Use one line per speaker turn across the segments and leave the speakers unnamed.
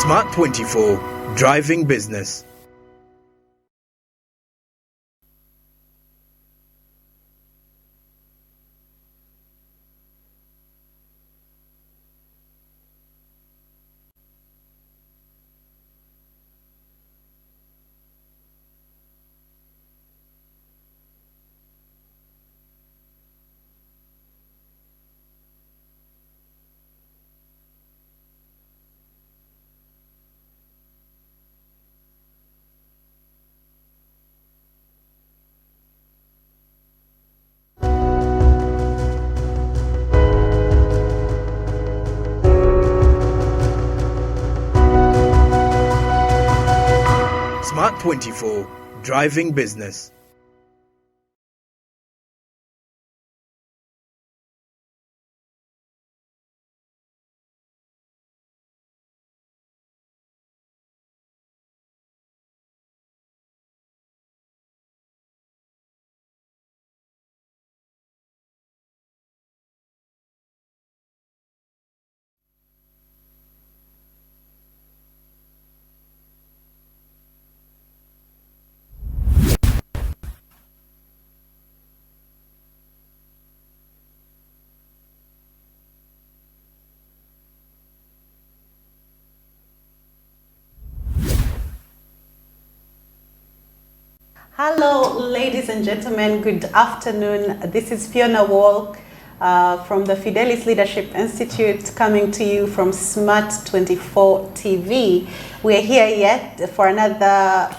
Smart 24, driving business. Smart 24, driving business.
Hello, ladies and gentlemen. Good afternoon. This is Pheona from the Fidelis Leadership Institute, coming to you from Smart 24 TV. We're here yet for another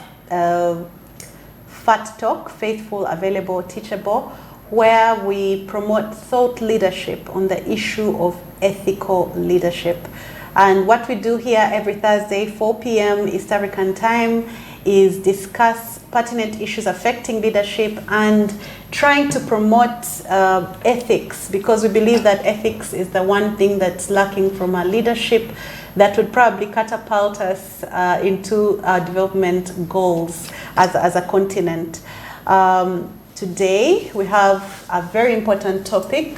Fat Talk, Faithful, Available, Teachable, where we promote thought leadership on the issue of ethical leadership. And what we do here every Thursday, 4 p.m. East African time, is discuss pertinent issues affecting leadership and trying to promote ethics, because we believe that ethics is the one thing that's lacking from our leadership that would probably catapult us into our development goals as a continent. Today we have a very important topic,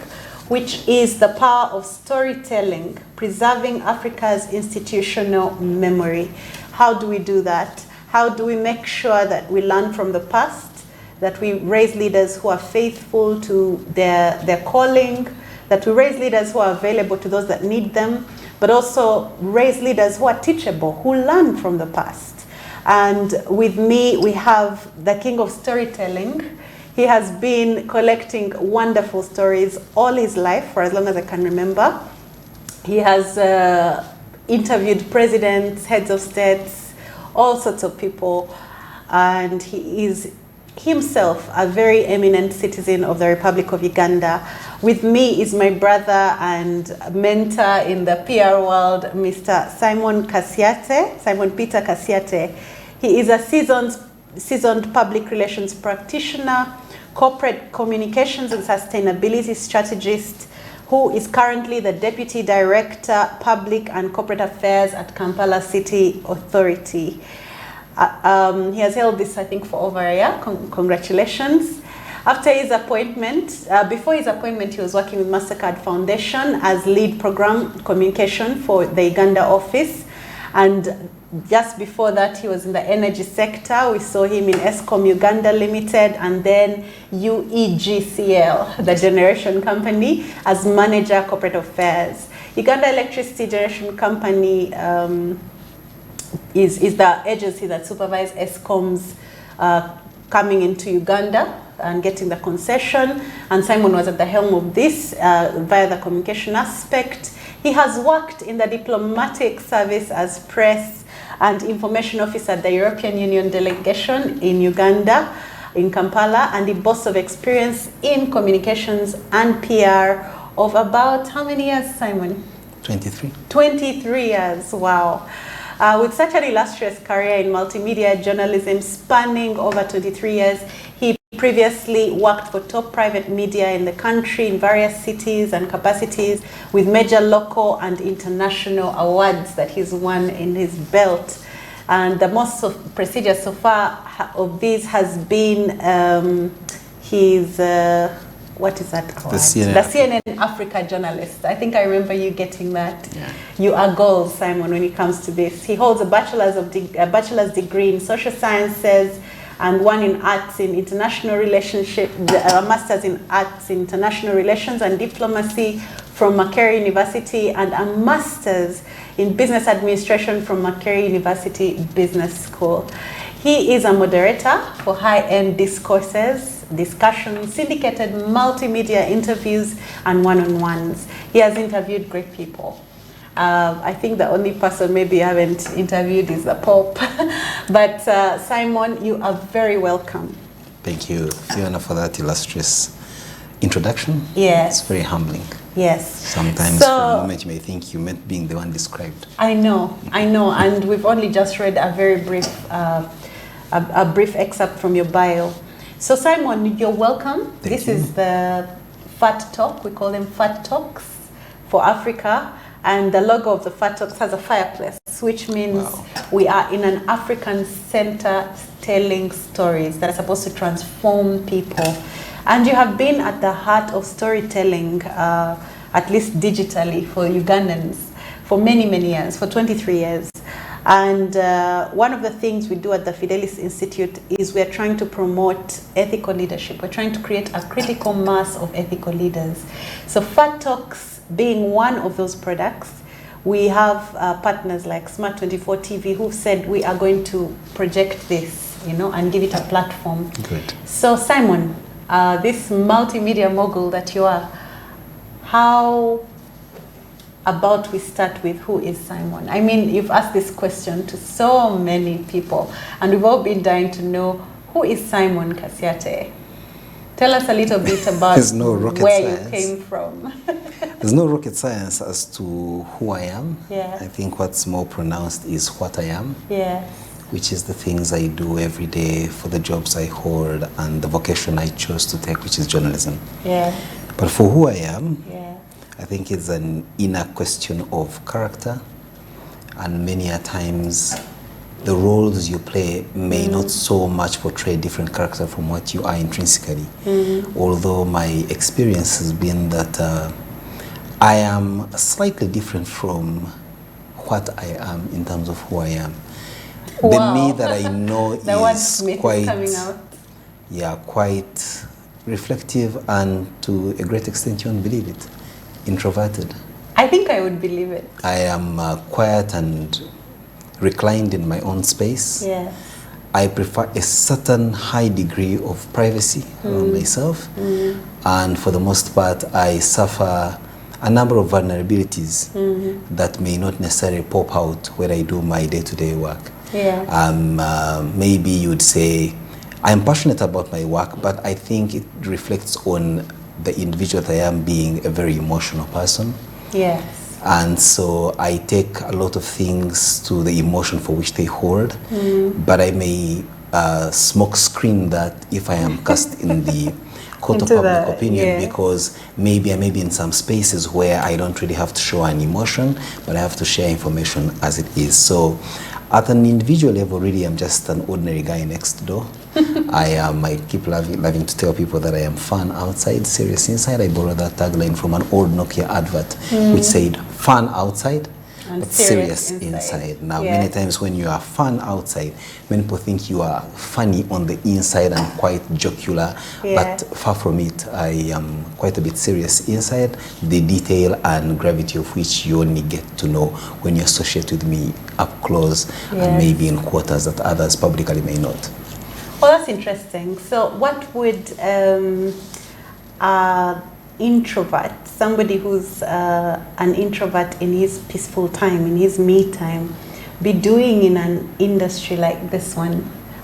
which is the power of storytelling, preserving Africa's institutional memory. How do we do that? How do we make sure that we learn from the past, that we raise leaders who are faithful to their calling, that we raise leaders who are available to those that need them, but also raise leaders who are teachable, who learn from the past? And with me, we have the king of storytelling. He has been collecting wonderful stories all his life, for as long as I can remember. He has interviewed presidents, heads of states, all sorts of people, and he is himself a very eminent citizen of the Republic of Uganda. With me is my brother and mentor in the PR world, Mr. Simon Peter Kasyate. He is a seasoned public relations practitioner, corporate communications and sustainability strategist, who is currently the Deputy Director, Public and Corporate Affairs at Kampala City Authority. He has held this, I think, for over a year. Congratulations. After his appointment, before his appointment, he was working with MasterCard Foundation as lead program communication for the Uganda office. And just before that, he was in the energy sector. We saw him in Eskom Uganda Limited and then UEGCL, the generation company, as manager corporate affairs. Uganda Electricity Generation Company is the agency that supervises Eskom's coming into Uganda and getting the concession. And Simon was at the helm of this via the communication aspect. He has worked in the diplomatic service as press and information officer at the European Union delegation in Uganda, in Kampala, and he boasts of experience in communications and PR of about how many years, Simon?
23.
23 years, wow. With such an illustrious career in multimedia journalism spanning over 23 years, he previously worked for top private media in the country in various cities and capacities, with major local and international awards that he's won in his belt. And the most prestigious so far of these has been his what is that called?
CNN
The CNN Africa journalist. I think I remember you getting that.
Yeah.
You are goals, Simon, when it comes to this. He holds a bachelor's degree in social sciences and one in arts in international relationship, a master's in arts in international relations and diplomacy from Makerere University, and a master's in business administration from Makerere University Business School. He is a moderator for high-end discourses, discussions, syndicated multimedia interviews, and one-on-ones. He has interviewed great people. I think the only person maybe you haven't interviewed is the Pope. But Simon, you are very welcome.
Thank you, Pheona, for that illustrious introduction.
Yes.
It's very humbling.
Yes.
Sometimes for a moment you may think you meant being the one described.
I know, and we've only just read a very brief, a brief excerpt from your bio. So Simon, you're welcome.
Thank
you. Is the Fat Talk. We call them Fat Talks for Africa. And the logo of the Fat Talks has a fireplace, which means we are in an African center telling stories that are supposed to transform people. And you have been at the heart of storytelling, at least digitally, for Ugandans for many, many years, for 23 years. And one of the things we do at the Fidelis Institute is we're trying to promote ethical leadership. We're trying to create a critical mass of ethical leaders. So Fat Talks being one of those products, we have partners like Smart24 TV who've said we are going to project this, and give it a platform.
Good.
So Simon, this multimedia mogul that you are, how about we start with who is Simon? I mean, you've asked this question to so many people, and we've all been dying to know, who is Simon Kasyate? Tell us a little bit about where you came from.
There's no rocket science as to who I am.
Yeah.
I think what's more pronounced is what I am.
Yeah.
Which is the things I do every day for the jobs I hold and the vocation I chose to take, which is journalism.
Yeah.
But for who I am,
yeah.
I think it's an inner question of character, and many a times the roles you play may not so much portray different character from what you are intrinsically. Although my experience has been that I am slightly different from what I am in terms of who I am.
Wow.
The me that I know is quite,
coming out.
Yeah, quite reflective, and to a great extent you won't believe it, introverted.
I think I would believe it.
I am quiet and reclined in my own space.
Yeah.
I prefer a certain high degree of privacy around myself, and for the most part I suffer a number of vulnerabilities that may not necessarily pop out when I do my day-to-day work.
Yeah.
Maybe you'd say I'm passionate about my work, but I think it reflects on the individual that I am, being a very emotional person.
Yes.
And so I take a lot of things to the emotion for which they hold, but I may smoke screen that if I am cast in the court of public opinion, because maybe I may be in some spaces where I don't really have to show an emotion, but I have to share information as it is. So at an individual level, really, I'm just an ordinary guy next door. I keep loving to tell people that I am fun outside, serious inside. I borrowed that tagline from an old Nokia advert, which said, fun outside, but serious inside. Now, many times when you are fun outside, many people think you are funny on the inside and quite jocular, but far from it. I am quite a bit serious inside, the detail and gravity of which you only get to know when you associate with me up close and maybe in quarters that others publicly may not.
Well, that's interesting. So what would introvert, somebody who's an introvert in his peaceful time, in his me time, be doing in an industry like this one?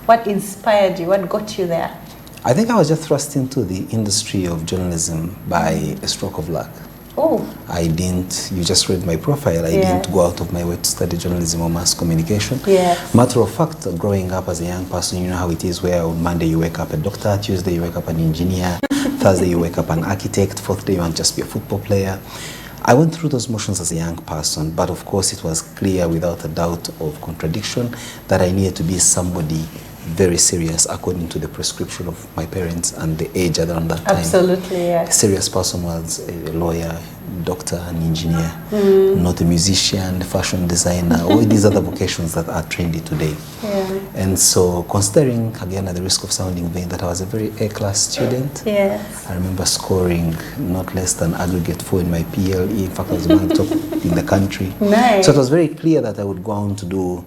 What inspired you? What got you there?
I think I was just thrust into the industry of journalism by a stroke of luck.
Oh.
I didn't, you just read my profile, I didn't go out of my way to study journalism or mass communication. Matter of fact, growing up as a young person, you know how it is, where on Monday you wake up a doctor, Tuesday you wake up an engineer, Thursday you wake up an architect, fourth day you want to just be a football player. I went through those motions as a young person, but of course it was clear without a doubt of contradiction that I needed to be somebody very serious according to the prescription of my parents and the age around that time.
Absolutely, yes.
A serious person was a lawyer, doctor, an engineer, not a musician, fashion designer, all these other vocations that are trendy today.
Yeah.
And so, considering, again, at the risk of sounding vain, that I was a very A-class student,
Yes.
I remember scoring not less than aggregate 4 in my PLE. In fact, I was among the top in the country.
Nice.
So it was very clear that I would go on to do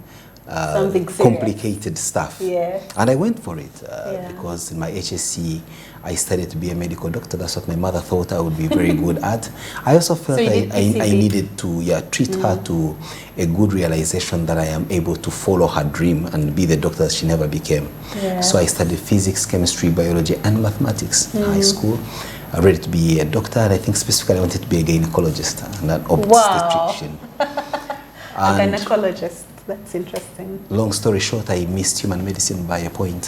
Something serious.
complicated stuff.
Yeah.
And I went for it
Yeah.
because in my HSC, I studied to be a medical doctor. That's what my mother thought I would be very good at. I also felt
So you did
I
PCB?
needed to treat her to a good realization that I am able to follow her dream and be the doctor that she never became.
Yeah.
So I studied physics, chemistry, biology, and mathematics in high school. I ready to be a doctor, and I think specifically I wanted to be a gynecologist and an obstetrician.
A gynecologist. That's interesting.
Long story short, I missed human medicine by a point.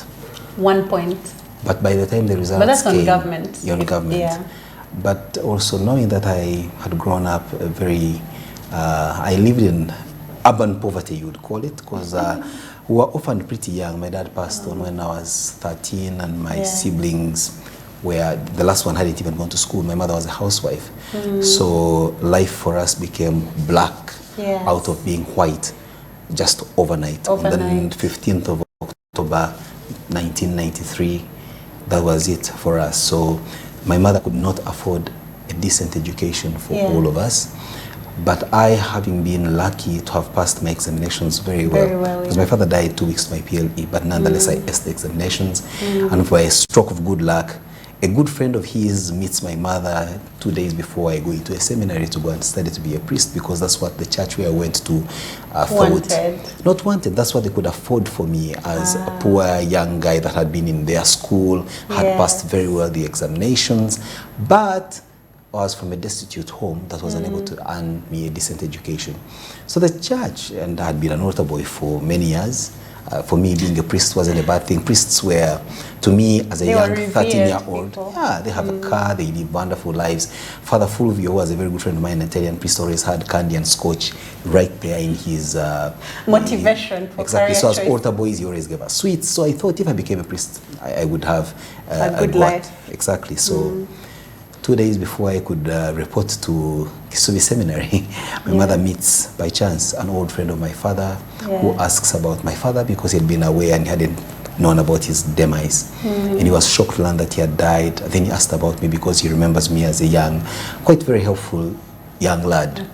1 point.
But by the time the results
But that's
came,
on government.
You're on government.
Yeah.
But also knowing that I had grown up I lived in urban poverty, you would call it, because we were often pretty young. My dad passed on when I was 13, and my siblings were, the last one hadn't even gone to school. My mother was a housewife. So life for us became black out of being white just overnight. On the 15th of October 1993, that was it for us. So my mother could not afford a decent education for all of us. But I, having been lucky to have passed my examinations very well, because my father died 2 weeks to my PLE, but nonetheless I aced the examinations. And by a stroke of good luck, a good friend of his meets my mother 2 days before I go into a seminary to go and study to be a priest, because that's what the church where I went to thought. Not wanted, that's what they could afford for me as a poor young guy that had been in their school, had passed very well the examinations, but I was from a destitute home that was unable to earn me a decent education. So the church, and I had been an altar boy for many years. For me, being a priest wasn't a bad thing. Priests were, to me, as a young 13-year-old, they have a car, they live wonderful lives. Father Fulvio, who was a very good friend of mine, an Italian priest, always had candy and scotch right there in his
motivation for
exactly. So as
choice.
altar boys, he always gave us sweets. So I thought if I became a priest, I would have
a good life.
Exactly. So 2 days before I could report to KCCA Seminary, my mother meets by chance an old friend of my father who asks about my father because he had been away and he hadn't known about his demise. And he was shocked to learn that he had died. Then he asked about me because he remembers me as a young, quite very helpful young lad.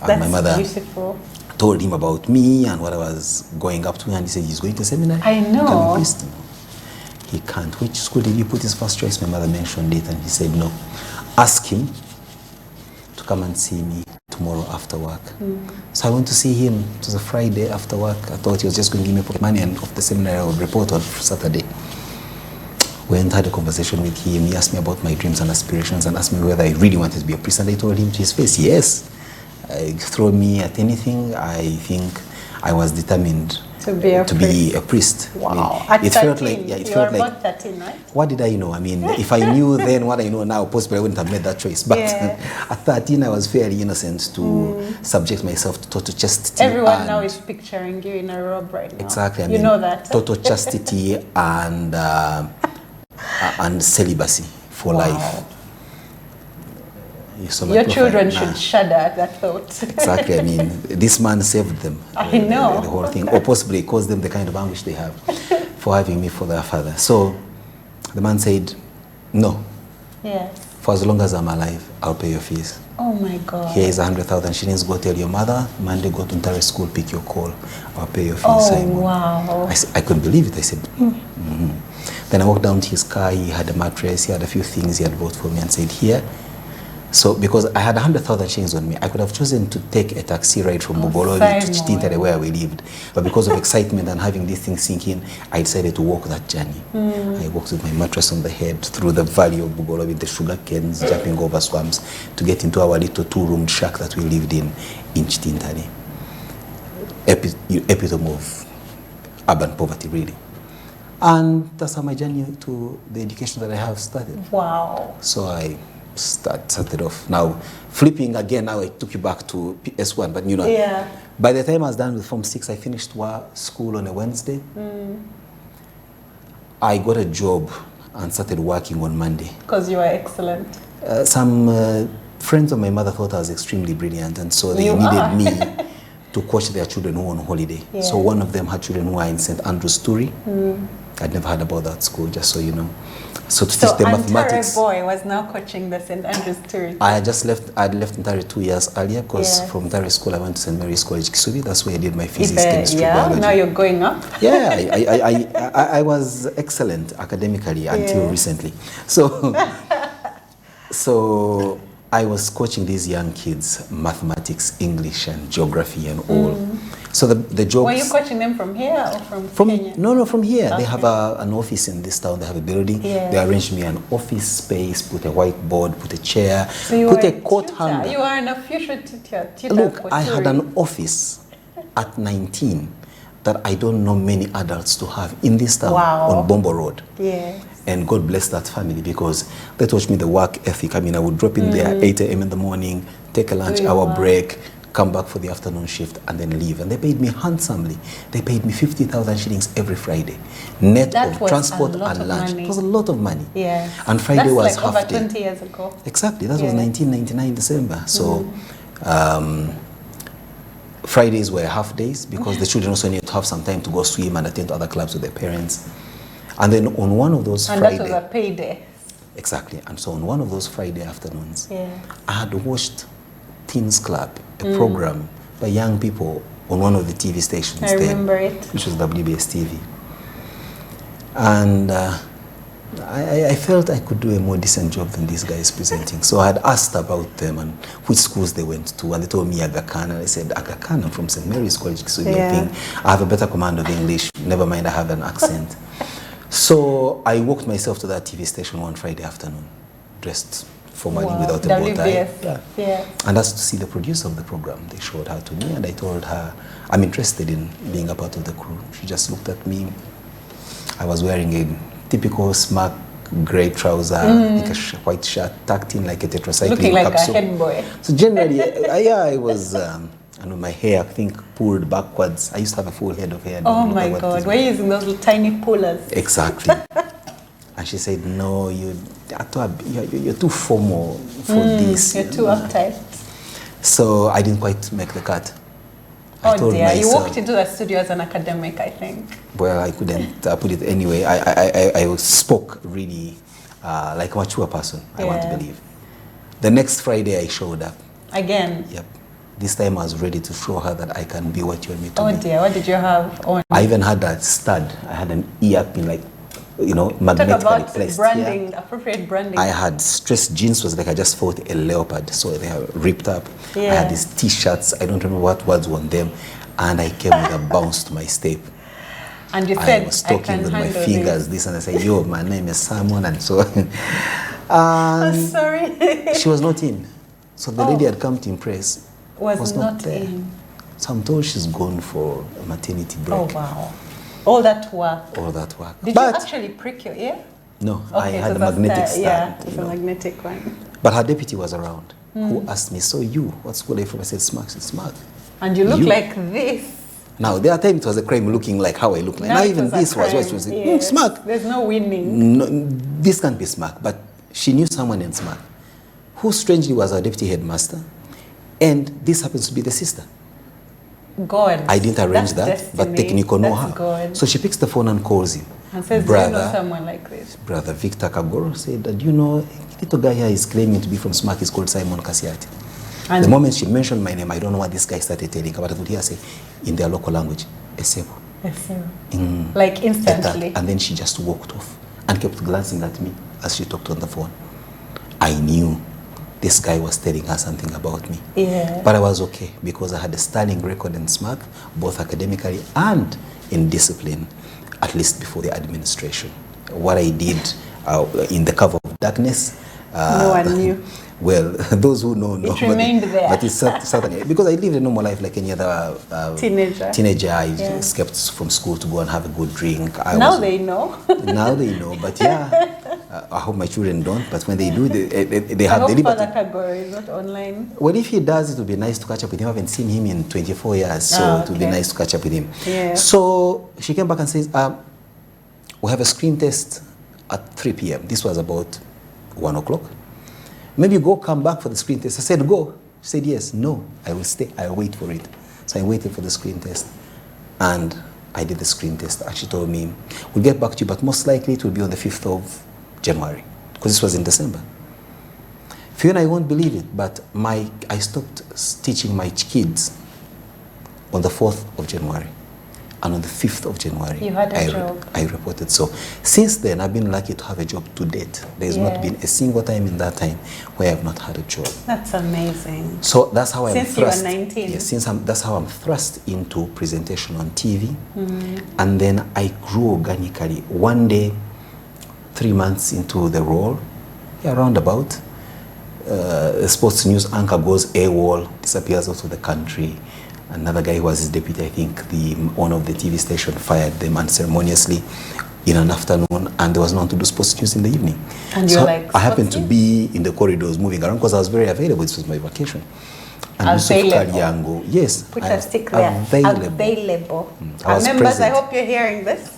And my mother told him about me and what I was going up to, and he said he's going to seminary.
I know.
Can be priest? He can't. Which school did he put his first choice? My mother mentioned it, and he said no. Ask him to come and see me tomorrow after work. So I went to see him. It was a Friday after work. I thought he was just going to give me pocket money, and of the seminary I would report on Saturday. Went, had a conversation with him. He asked me about my dreams and aspirations and asked me whether I really wanted to be a priest. And I told him to his face, yes. Throw me at anything. I think I was determined to be a priest.
Wow.
I mean,
at 13,
felt like, it
you
felt
were
like,
about 13, right?
what did I know? I mean, if I knew then what I know now, possibly I wouldn't have made that choice. But at 13, I was fairly innocent to subject myself to total chastity.
Everyone now is picturing you in a robe right now.
Exactly. I
you
mean,
know that.
Total chastity and celibacy for life.
Your children should shudder at that thought.
Exactly. I mean, this man saved them.
I know.
The whole thing. Or possibly caused them the kind of anguish they have for having me for their father. So the man said, no.
Yes.
For as long as I'm alive, I'll pay your fees.
Oh my God.
Here is 100,000 shillings. Go tell your mother. Monday, go to Ntare school, pick your call. I'll pay your fees.
Oh, wow.
I couldn't believe it. I said, Then I walked down to his car. He had a mattress. He had a few things he had bought for me and said, here. So because I had 100,000 shillings on me, I could have chosen to take a taxi ride from Bugolobi to Chitintare where we lived. But because of excitement and having these things sink in, I decided to walk that journey. I walked with my mattress on the head through the valley of Bugolobi, the sugar canes, jumping over swamps to get into our little 2-room shack that we lived in Chitintare. Epitome of urban poverty, really. And that's how my journey to the education that I have started.
Wow.
So I started off. Now, flipping again, now I took you back to PS1, but you know, by the time I was done with Form 6, I finished school on a Wednesday. I got a job and started working on Monday.
Because you were excellent.
Some friends of my mother thought I was extremely brilliant, and so they needed me to coach their children who were on holiday.
Yeah.
So one of them had children who are in St. Andrew's Turi. I'd never heard about that school, just so you know. So to teach them mathematics.
So boy was now coaching the St. Andrew's Turi.
I'd left Ntari 2 years earlier, because from Ntari school I went to St. Mary's College, Kisubi. That's where I did my physics, chemistry, biology.
Now you're going up.
Yeah, I was excellent academically until recently. So, so I was coaching these young kids, mathematics, English, and geography, and all. So the jobs...
Were you coaching them from here or from Kenya?
No, from here. Okay. They have an office in this town. They have a building.
Yeah.
They arranged me an office space, put a whiteboard, put a chair,
so
put a coat hanger.
You are an official tutor.
Look, I had an office at 19 that I don't know many adults to have in this town on Bombo Road.
Yes.
And God bless that family, because they taught me the work ethic. I mean, I would drop in there 8 a.m. in the morning, take a lunch hour break, come back for the afternoon shift, and then leave. And they paid me handsomely. They paid me 50,000 shillings every Friday, net of transport and lunch. It was a lot of money.
Yeah.
And Friday was
like
half
over
day.
20 years ago.
Exactly. That was 1999 December. So Fridays were half days, because the children also needed to have some time to go swim and attend to other clubs with their parents. And then on one of those Fridays...
And that was a payday.
Exactly. And so on one of those Friday afternoons, I had watched Teens Club, a program by young people on one of the TV stations.
I remember it.
Which was WBS TV. And I felt I could do a more decent job than these guys presenting. So I had asked about them and which schools they went to, and they told me Aga Khan, and I said, Aga Khan, I'm from St. Mary's College, so I think I have a better command of English, never mind I have an accent. So I walked myself to that TV station one Friday afternoon, dressed formally without a bow tie. And that's to see the producer of the program. They showed her to me, and I told her, I'm interested in being a part of the crew. She just looked at me. I was wearing a typical smart grey trouser, like a white shirt, tucked in like a tetracycline
looking like
capsule.
a head boy.
So generally, I was, and my hair, I think, pulled backwards. I used to have a full head of hair.
Oh my God, were you using those little tiny pullers?
Exactly. And she said, no, you're too formal for this.
You're too uptight.
So I didn't quite make the cut.
Oh dear, you walked into the studio as an academic, I think.
Well, I couldn't put it anyway. I spoke really like a mature person, I want to believe. The next Friday I showed up.
Again?
Yep. This time I was ready to show her that I can be what you want me to be.
Oh dear, what did you have on?
I even had a stud. I had an ear pin, like, you know, magnetically placed.
Talk about branding, appropriate branding.
I had stressed jeans, was like I just fought a leopard, so they are ripped up. I had these t-shirts, I don't remember what words were on them, and I came with a bounce to my step.
And you said,
I was talking with my fingers, this, and I said, yo, my name is Simon, and so
I'm sorry.
She was not in. So the lady had come to impress. Was not there.
In.
So I'm told she's gone for a maternity break.
Oh, wow. All that work.
All that work.
Did you actually prick your ear?
No, I had a magnetic stand.
Yeah, it's a magnetic one.
But her deputy was around, who asked me, so you, what school are you from? I said, SMAC. I said, SMAC.
And you look like this.
Now, there are times it was a crime looking like how I look like. Now even this was what she was saying, SMAC.
There's no winning.
No, this can't be SMAC. But she knew someone in SMAC, who strangely was our deputy headmaster. And this happens to be the sister.
God.
I didn't arrange that,
destiny.
but technical know her.
God.
So she picks the phone and calls him.
And says, do you know someone like this?
Brother Victor Kagoro said, do you know, little guy here is claiming to be from SMAC, he's called Simon Kasyate. And the moment she mentioned my name, I don't know what this guy started telling her, but I would hear say, in their local language, Esebo.
Esebo. Like instantly.
And then she just walked off and kept glancing at me as she talked on the phone. I knew this guy was telling her something about me.
Yeah.
But I was okay because I had a sterling record in SMAC, both academically and in discipline, at least before the administration. What I did in the cover of darkness.
No one knew.
Well, those who know,
it remained there.
But it's certainly, because I lived a normal life like any other teenager. I escaped from school to go and have a good drink.
Now they know.
Now they know, but I hope my children don't, but when they do, they have the liberty.
Father Kagoro is not online.
Well, if he does, it would be nice to catch up with him. I haven't seen him in 24 years, so it would be nice to catch up with him.
Yeah.
So she came back and says, we have a screen test at 3 p.m. This was about 1 o'clock. Maybe go come back for the screen test. I said, go. She said, yes. No, I will stay. I will wait for it. So I waited for the screen test. And I did the screen test. And she told me, we'll get back to you, but most likely it will be on the 5th of January. Because this was in December. Pheona, I won't believe it, but I stopped teaching my kids on the 4th of January. And on the 5th of January,
you had a job.
I reported. So since then, I've been lucky to have a job to date. There's not been a single time in that time where I have not had a job.
That's amazing.
So that's how I'm
thrust. Since you were 19.
Yes, that's how I'm thrust into presentation on TV. And then I grew organically. One day, 3 months into the role, around about, a sports news anchor goes AWOL, disappears out of the country. Another guy who was his deputy, I think the owner of the TV station, fired them unceremoniously in an afternoon, and there was no one to do sports news in the evening.
And
so
you're like,
I happened to be in the corridors moving around because I was very available. This was my vacation. And
Available.
Yes.
Put a stick there. Available. Members, present. I hope you're hearing this.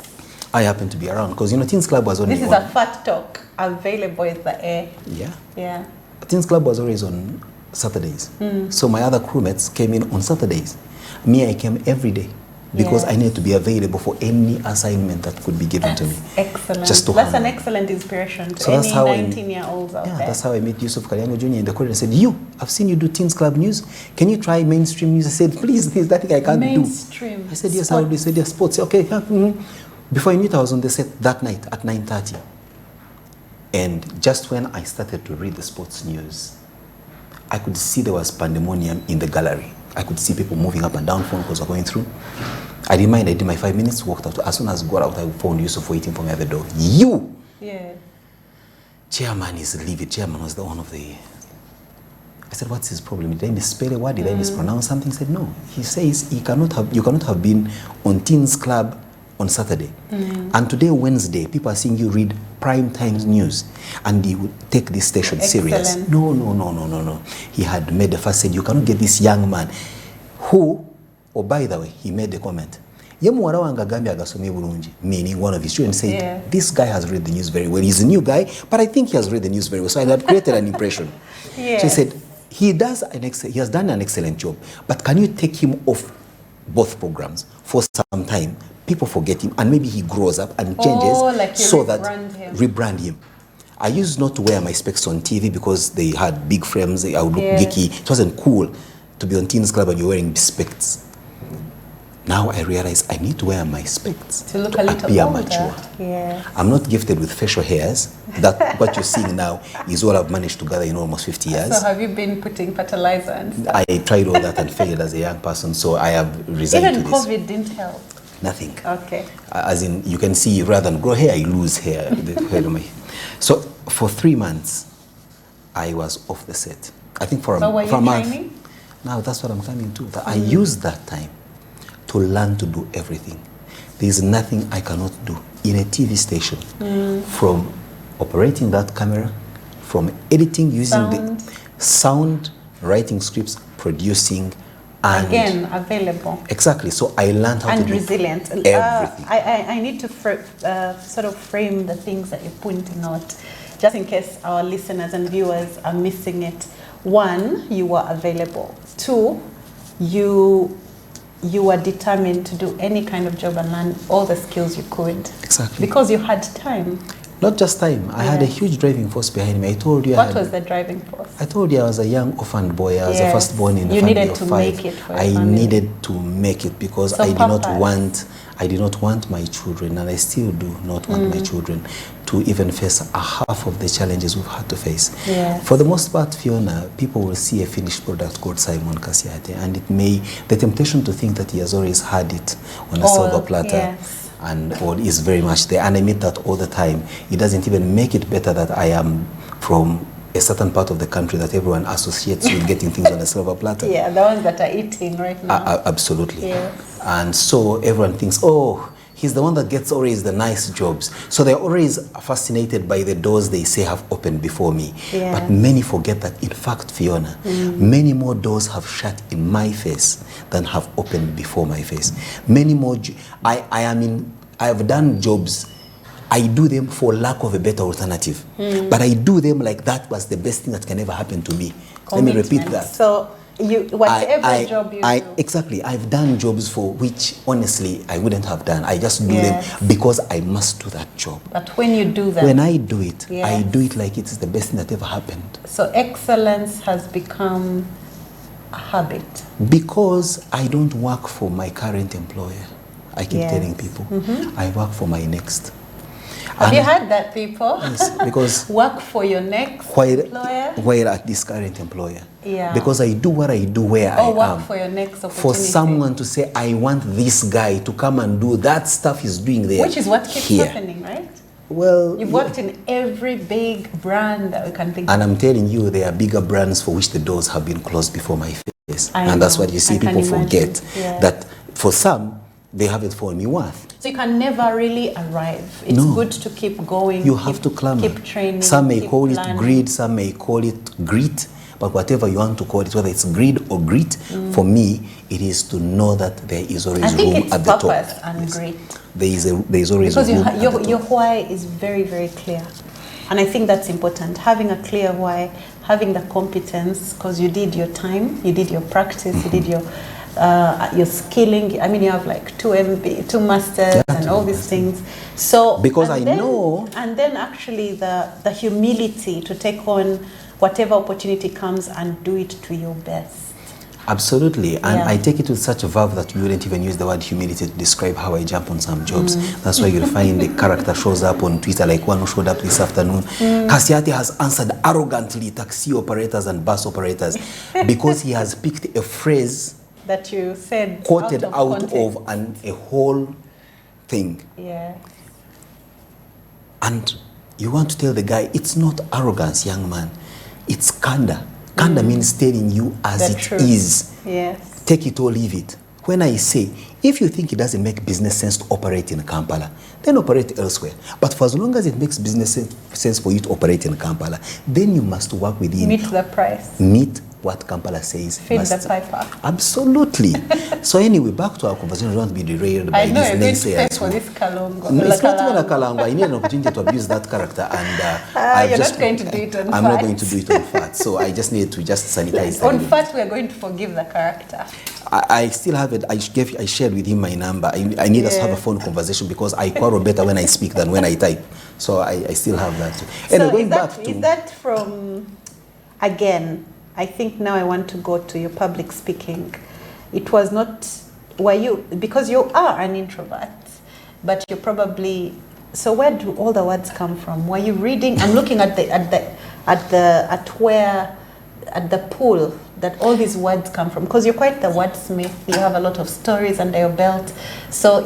I happened to be around because, Teens Club was only
This is a fat talk. Available is the air.
Yeah.
Yeah.
Teens Club was always on Saturdays. So my other crewmates came in on Saturdays. Me, I came every day because I needed to be available for any assignment that could be given to me.
Excellent. That's an excellent inspiration to any 19-year-olds out there.
That's how I met Yusuf Kalyango Jr. in the corridor and said, I've seen you do Teens Club news. Can you try mainstream news? I said, please, there's nothing I can't do.
Mainstream.
I said, yes, I will do. He said, yes, sports. Okay. Before I knew it, I was on the set that night at 9:30. And just when I started to read the sports news, I could see there was pandemonium in the gallery. I could see people moving up and down, phone calls were going through. I didn't mind, I did my 5 minutes, walked out. As soon as I got out, I found Yusuf waiting for me at the door.
Yeah.
Chairman is livid. Chairman was the one of the... I said, what's his problem? Did I misspell a word? Did I mispronounce something? He said, no. He says you cannot have been on Teens Club on Saturday. And today, Wednesday, people are seeing you read prime time news and he would take this station serious. No. He had made the first said, you cannot get this young man who, by the way, he made the comment. Meaning one of his students said, this guy has read the news very well. He's a new guy, but I think he has read the news very well. So I had created an impression. So he said, he has done an excellent job, but can you take him off both programs for some time? People forget him, and maybe he grows up and changes rebrand him. I used not to wear my specs on TV because they had big frames. I would look geeky. It wasn't cool to be on Teens Club and you're wearing specs. Now I realize I need to wear my specs
to look a little
appear
older.
mature.
Yeah.
I'm not gifted with facial hairs. That what you're seeing now is all I've managed to gather in almost 50 years.
So have you been putting fertilizer and stuff?
I tried all that and failed as a young person, so I have resigned
Even
to this.
COVID didn't help?
Nothing.
Okay.
As in, you can see, rather than grow hair, I lose hair. So for 3 months, I was off the set. I think for a month. Training? Now that's what I'm coming to. I used that time to learn to do everything. There's nothing I cannot do in a TV station. From operating that camera, from editing, using the sound, writing scripts, producing, and
again, available.
Exactly. So I learned how to do
resilient.
Everything.
I need to sort of frame the things that you're pointing out, just in case our listeners and viewers are missing it. 1, you were available. 2, you were determined to do any kind of job and learn all the skills you could.
Exactly.
Because you had time.
Not just time. I had a huge driving force behind me. I told you.
What was the driving force?
I told you I was a young orphaned boy. I was the firstborn in a family of 5.
You needed to make it for your family.
I needed to make it because I did not want my children, and I still do not want my children to even face a half of the challenges we've had to face.
Yes.
For the most part, Pheona, people will see a finished product called Simon Kasyate, and the temptation to think that he has always had it on a silver platter. And all is very much there, and I meet that all the time. It doesn't even make it better that I am from a certain part of the country that everyone associates with getting things on a silver platter.
Yeah, the ones that are eating right now.
Absolutely.
Yes.
And so everyone thinks, oh, he's the one that gets always the nice jobs. So they're always fascinated by the doors they say have opened before me.
Yeah.
But many forget that, in fact, Pheona, many more doors have shut in my face than have opened before my face. Many more. I have done jobs I do them for lack of a better alternative. But I do them like that was the best thing that can ever happen to me. Let me repeat that.
So whatever job you do.
Exactly. I've done jobs for which, honestly, I wouldn't have done. I just do them because I must do that job.
But when you do that,
when I do it, I do it like it is the best thing that ever happened.
So excellence has become a habit.
Because I don't work for my current employer. I keep telling people, I work for my next.
Have you heard that, people?
Yes, because
work for your next employer?
While at this current employer.
Yeah.
Because I do what I do where I am.
Work for your next opportunity.
For someone to say, I want this guy to come and do that stuff he's doing there.
Which is what keeps happening, right?
Well,
you've worked in every big brand that we can think of.
And I'm telling you, there are bigger brands for which the doors have been closed before my face. And that's what you see people forget. That for some, they have it for me worth.
So you can never really arrive. It's good to keep going.
You have to climb.
Keep training.
Some may call it greed, some may call it grit. But whatever you want to call it, whether it's greed or grit, for me, it is to know that there is always room at the top.
I think it's purpose and grit.
There is always room at the top.
Your why is very, very clear. And I think that's important. Having a clear why, having the competence, because you did your time, you did your practice, you did your skilling. I mean, you have like 2 masters and all these things. So
because I know,
and then actually the humility to take on whatever opportunity comes and do it to your best.
Absolutely. And I take it with such a verve that you wouldn't even use the word humility to describe how I jump on some jobs. That's why you'll find the character shows up on Twitter, like one who showed up this afternoon. Kasyate has answered arrogantly taxi operators and bus operators because he has picked a phrase
that you said
quoted out of a whole thing.
Yeah.
And you want to tell the guy, it's not arrogance, young man. It's candor. Candor means telling you as it is.
Yes.
Take it or leave it. When I say, if you think it doesn't make business sense to operate in Kampala, then operate elsewhere. But for as long as it makes business sense for you to operate in Kampala, then you must work within.
Meet the price.
Meet what Kampala says.
Feed the piper.
Absolutely. So anyway, back to our conversation. I don't want to be derailed by
this
naysayers.
For this Kalongo.
No, it's not even a Kalongo. I need an opportunity to abuse that character, and
you're not going to do it on fat.
I'm not going to do it on fat. So I just needed to just sanitize.
On fat, we are going to forgive the character.
I still have it. I shared with him my number. I need us to have a phone conversation because I quarrel better when I speak than when I type. So I still have that.
So going is that from, again, I think now I want to go to your public speaking. It was not, because you are an introvert, but you're probably, so where do all the words come from? Were you reading? I'm looking at the pool that all these words come from, because you're quite the wordsmith. You have a lot of stories under your belt. So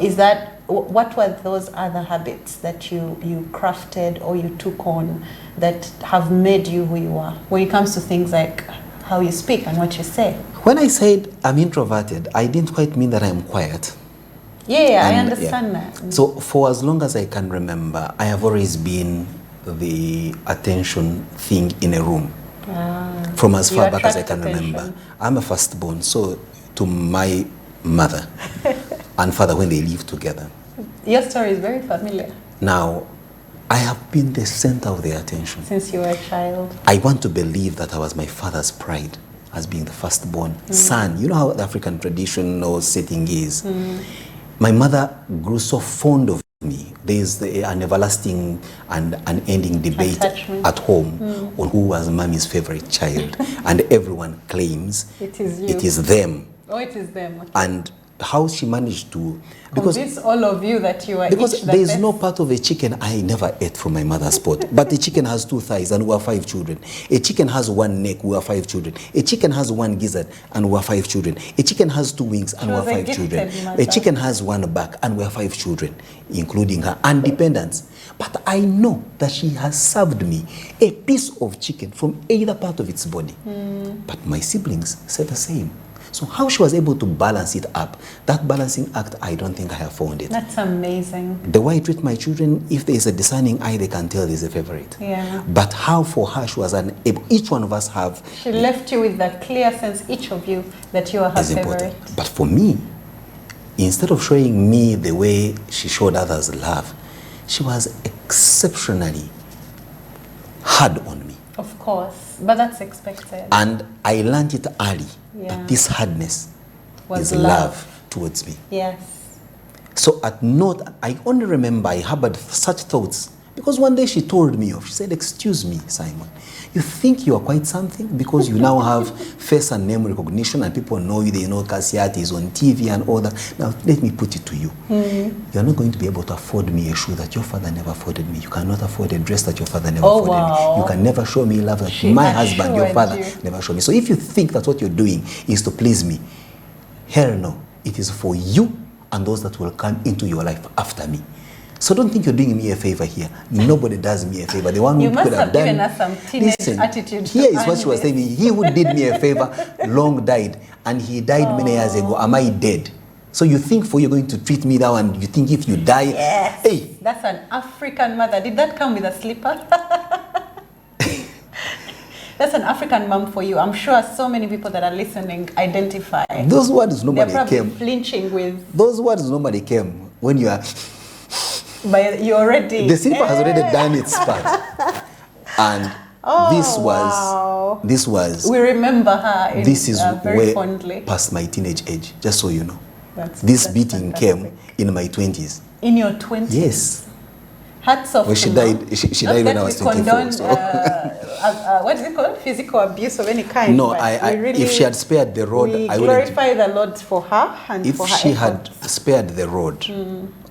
what were those other habits that you crafted or you took on that have made you who you are when it comes to things like how you speak and what you say?
When I said I'm introverted, I didn't quite mean that I'm quiet.
I understand that.
So for as long as I can remember, I have always been the attention thing in a room. From as far back as I can remember. I'm a firstborn, so to my mother and father when they live together.
Your story is very familiar.
Now, I have been the center of their attention.
Since you were a child.
I want to believe that I was my father's pride as being the firstborn son. You know how the African traditional setting is. My mother grew so fond of me. There is an everlasting and unending debate at home on who was mommy's favorite child. And everyone claims
it is you.
It is them.
Oh, it is them. Okay.
And how she managed to
convince all of you that you are
because there is no part of a chicken I never ate from my mother's pot. But a chicken has 2 thighs and we are 5 children. A chicken has 1 neck, we are 5 children. A chicken has 1 gizzard and we are 5 children. A chicken has 2 wings and we are 5 children. A chicken has 1 back and we are 5 children, including her independence. But I know that she has served me a piece of chicken from either part of its body. But my siblings said the same. So how she was able to balance it up, that balancing act, I don't think I have found it.
That's amazing.
The way I treat my children, if there is a discerning eye, they can tell there's a favorite.
Yeah.
But how for her, she was unable, each one of us have...
She left you with that clear sense, each of you, that you are her favorite.
Important. But for me, instead of showing me the way she showed others love, she was a exceptionally hard on me.
Of course, but that's expected.
And I learned it early,
Yeah.
that this hardness
Was
is love towards me.
Yes.
So at note, I only remember I harbored such thoughts because one day she told me off. She said, "Excuse me, Simon, you think you are quite something because you now have face and name recognition and people know you, they know Kasyate is on TV and all that. Now, let me put it to you. You're not going to be able to afford me a shoe that your father never afforded me. You cannot afford a dress that your father never afforded me. You can never show me love that my husband, your father, never showed me. So if you think that what you're doing is to please me, hell no. It is for you and those that will come into your life after me. So don't think you're doing me a favor here. Nobody does me a favor. The one who could have done,
given us some teenage attitude.
Here is what she was saying. He who did me a favor long died, and he died many years ago. Am I dead? So you think for you're going to treat me now, and you think if you die,
yes,
hey,
that's an African mother. Did that come with a slipper? That's an African mom for you. I'm sure so many people that are listening identify.
Those words normally
They're probably
came.
flinching with.
Those words normally came when you are.
But you already.
The slipper has already done its part, and this was.
We remember her.
This is
very
way
fondly.
past my teenage age. Just so you know,
that's
this beating
fantastic.
came in my 20s.
In your 20s.
Yes.
Hats off.
Well, she died. She died when I was 24.
Condone,
So.
what is it called? Physical abuse of any kind.
No,
really,
if she had spared the road,
we
I wouldn't.
glorify the Lord for her and
If
for her
she
effort.
had spared the road,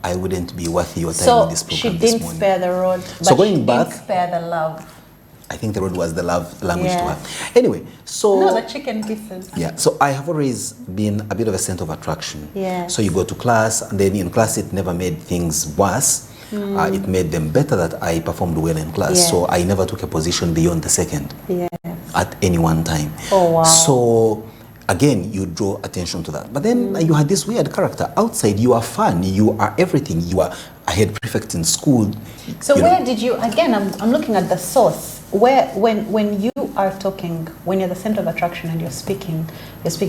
I wouldn't be worth your time
So
in this program
she
this
didn't
morning.
spare the road, but
So going
she
back,
didn't spare the love.
I think the road was the love language to
Yeah.
her. Anyway, so
No, the chicken pieces.
yeah, so I have always been a bit of a center of attraction.
Yes.
So you go to class, and then in class it never made things worse. It made them better that I performed well in class.
Yes.
So I never took a position beyond the second
Yes.
at any one time.
Oh, wow.
So again, you draw attention to that. But then you had this weird character. Outside, you are fun. You are everything. You are a head prefect in school.
So
you
where
know.
did you, again, I'm looking at the source, where when you are talking, when you're the center of attraction and you're speaking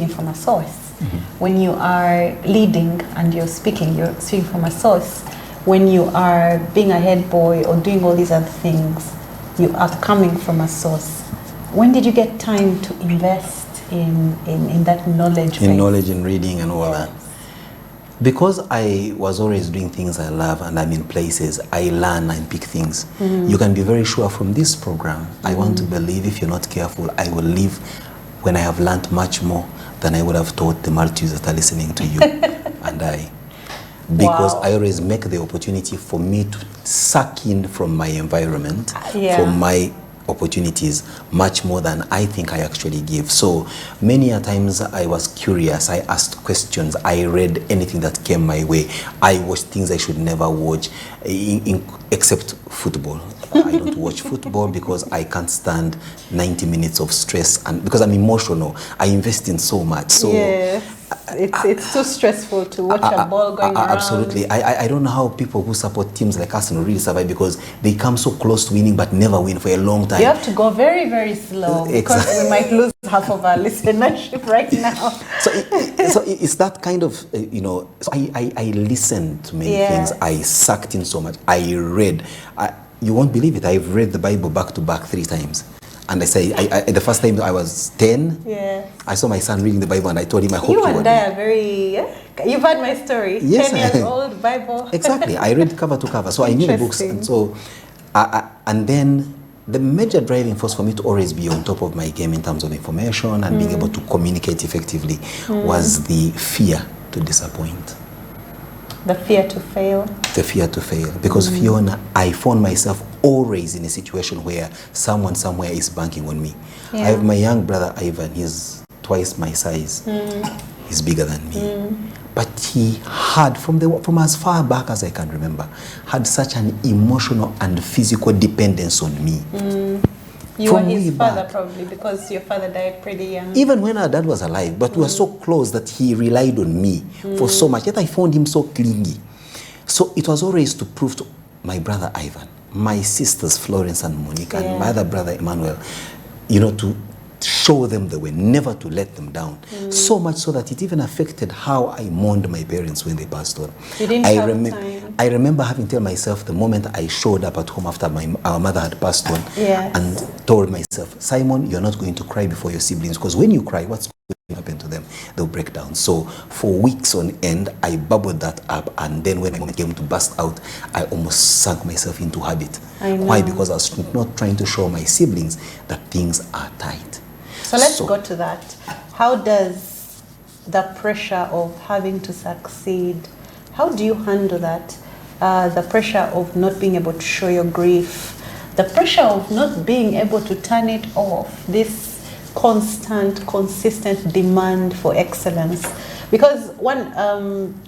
from a source. When you are leading and you're speaking from a source. When you are being a head boy or doing all these other things, you are coming from a source. When did you get time to invest in that knowledge?
In knowledge and reading and all that. Because I was always doing things I love and I'm in places, I learn and pick things. You can be very sure from this program, I want to believe if you're not careful, I will leave when I have learned much more than I would have taught the multitudes that are listening to you and I. Because I always make the opportunity for me to suck in from my environment, from my opportunities, much more than I think I actually give. So many a times I was curious, I asked questions, I read anything that came my way. I watched things I should never watch, except football. I don't watch football because I can't stand 90 minutes of stress, and because I'm emotional, I invest in so much. So
it's too stressful to watch a ball going around.
Absolutely. I don't know how people who support teams like Arsenal really survive, because they come so close to winning but never win for a long time.
You have to go very, very slow because we might lose half of our listenership right now.
So it's that kind of, so I listened to many things. I sucked in so much. I read. You won't believe it. I've read the Bible back to back 3 times. And I say, the first time I was 10, I saw my son reading the Bible and I told him I hope
you
he would.
You and I are very, you've heard my story.
Yes.
10 years old, Bible.
Exactly. I read cover to cover. So I knew the books. And so, and then the major driving force for me to always be on top of my game in terms of information and being able to communicate effectively was the fear to disappoint.
The fear to fail.
The fear to fail. Because Pheona, I found myself always in a situation where someone somewhere is banking on me. I have my young brother Ivan. He's twice my size. He's bigger than me. But he had, from as far back as I can remember, had such an emotional and physical dependence on me.
You were his father probably, because your father died pretty young.
Even when our dad was alive, but we were so close that he relied on me for so much. Yet I found him so clingy. So it was always to prove to my brother Ivan, my sisters Florence and Monica, and my other brother Emmanuel, to show them the way, never to let them down. So much so that it even affected how I mourned my parents when they passed on.
You didn't have time.
I remember having to tell myself the moment I showed up at home after our mother had passed on,
Yes.
and told myself, Simon, you're not going to cry before your siblings, because when you cry, what's going to happen to them? They'll break down. So for weeks on end, I bubbled that up, and then when my moment came to burst out, I almost sank myself into habit.
I know.
Why? Because I was not trying to show my siblings that things are tight.
So let's go to that. How does the pressure of having to succeed, how do you handle that? The pressure of not being able to show your grief, the pressure of not being able to turn it off, this constant, consistent demand for excellence. Because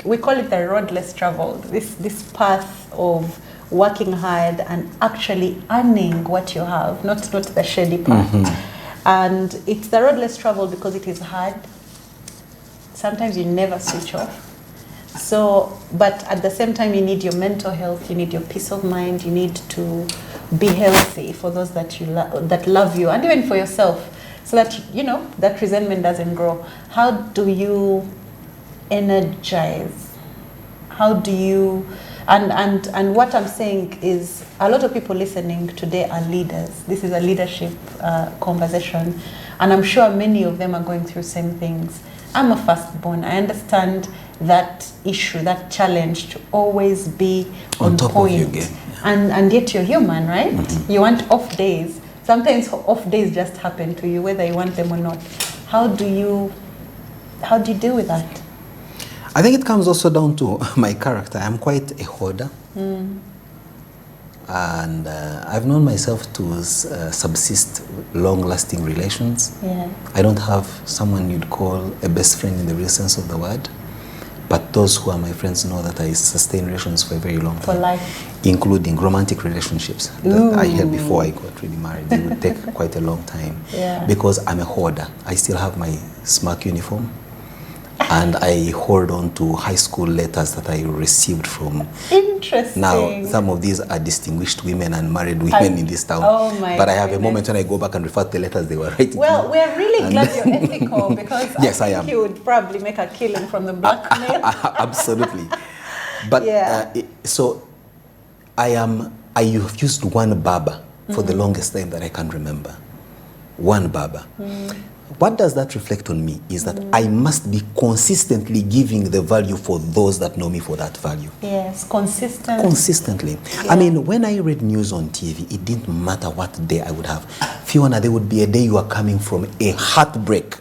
we call it the road less traveled, this path of working hard and actually earning what you have, not the shady path. And it's the road less traveled because it is hard. Sometimes you never switch off. So, but at the same time, you need your mental health, you need your peace of mind, you need to be healthy for those that that love you, and even for yourself, so that that resentment doesn't grow. How do you energize? How do you? And what I'm saying is, a lot of people listening today are leaders. This is a leadership conversation, and I'm sure many of them are going through same things. I'm a firstborn. I understand that issue, that challenge to always be on
top
point.
of your game.
And yet you're human, right? You want off days. Sometimes off days just happen to you, whether you want them or not. How do you deal with that?
I think it comes also down to my character. I'm quite a hoarder. And I've known myself to subsist long-lasting relations.
Yeah.
I don't have someone you'd call a best friend in the real sense of the word. But those who are my friends know that I sustain relations for a very long time.
For life.
Including romantic relationships that I had before I got really married. It would take quite a long time.
Yeah.
Because I'm a hoarder. I still have my SMARC uniform. And I hold on to high school letters that I received from.
Interesting.
Now, some of these are distinguished women and married women in this town.
Oh my
But I have
goodness.
a moment when I go back and refer to the letters they were writing.
Well,
to me.
we're really glad you're ethical, because
Yes,
I
I
think
am.
you would probably make a killing from the blackmail.
Absolutely. But
Yeah.
so I have used one barber for the longest time that I can remember. One barber. What does that reflect on me is that I must be consistently giving the value for those that know me for that value.
Yes, consistent.
Consistently.
Yeah.
I mean, when I read news on TV, it didn't matter what day I would have. Fiona, there would be a day you are coming from a heartbreak.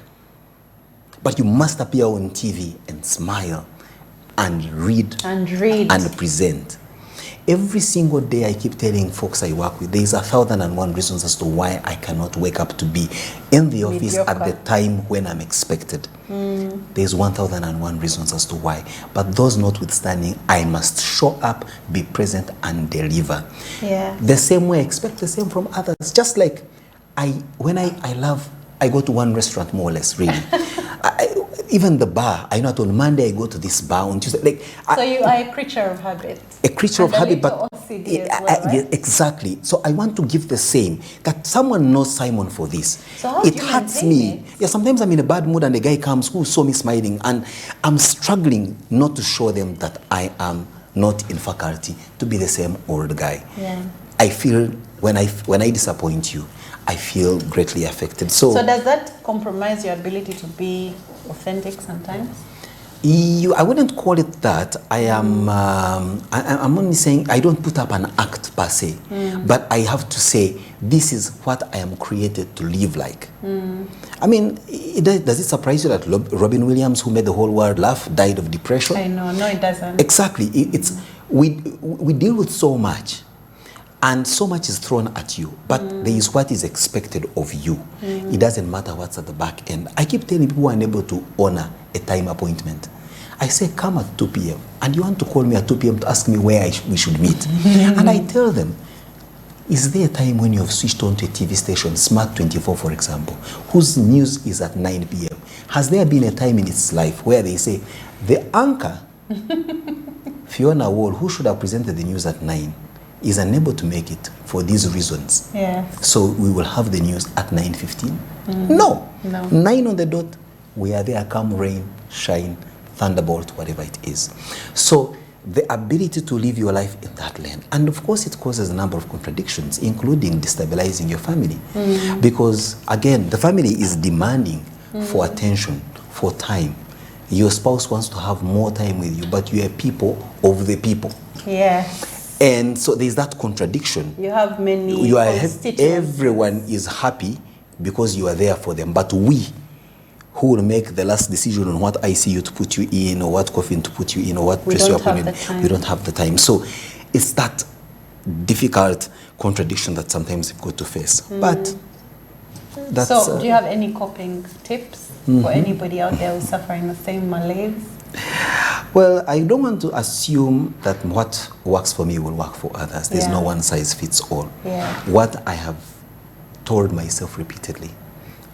But you must appear on TV and smile and read and present. Every single day I keep telling folks I work with, there's 1,001 reasons as to why I cannot wake up to be in the office at the time when I'm expected. There's 1,001 reasons as to why. But those notwithstanding, I must show up, be present, and deliver.
Yeah.
The same way I expect the same from others. Just like I go to one restaurant more or less, really. Even the bar, I know that on Monday I go to this bar, on Tuesday.
So you are a creature of habit.
A creature of habit, but
OCD as well, right?
yeah, exactly. So I want to give the same, that someone knows Simon for this.
So how do you
hurts
maintain
me.
it?
Yeah, sometimes I'm in a bad mood and the guy comes who saw me smiling, and I'm struggling not to show them that I am not in faculty to be the same old guy.
Yeah.
I feel when I disappoint you, I feel greatly affected. So
does that compromise your ability to be authentic sometimes?
I wouldn't call it that. I'm only saying I don't put up an act per se, but I have to say this is what I am created to live like. I mean, does it surprise you that Robin Williams, who made the whole world laugh, died of depression?
I know, no, it doesn't.
Exactly. We deal with so much. And so much is thrown at you, but there is what is expected of you. It doesn't matter what's at the back end. I keep telling people who are unable to honor a time appointment. I say, come at 2 p.m. and you want to call me at 2 p.m. to ask me where we should meet. And I tell them, is there a time when you have switched on to a TV station, Smart 24 for example, whose news is at 9 p.m.? Has there been a time in its life where they say, the anchor, Pheona Wall, who should have presented the news at 9, is unable to make it for these reasons.
Yes.
So we will have the news at 9:15. No. 9 on the dot, we are there, come rain, shine, thunderbolt, whatever it is. So the ability to live your life in that lane. And of course, it causes a number of contradictions, including destabilizing your family. Because again, the family is demanding for attention, for time. Your spouse wants to have more time with you, but you are people of the people.
Yes.
And so there's that contradiction.
You have many
You are
constituents.
everyone is happy because you are there for them. But we, who will make the last decision on what ICU to put you in, or what coffin to put you in, or what
We
place you are
don't
put in,
have the time.
we don't have the time. So it's that difficult contradiction that sometimes you've got to face. But that's...
So, do you have any coping tips for anybody out there who's suffering the same malaise?
Well, I don't want to assume that what works for me will work for others. There's no one size fits all.
Yeah.
What I have told myself repeatedly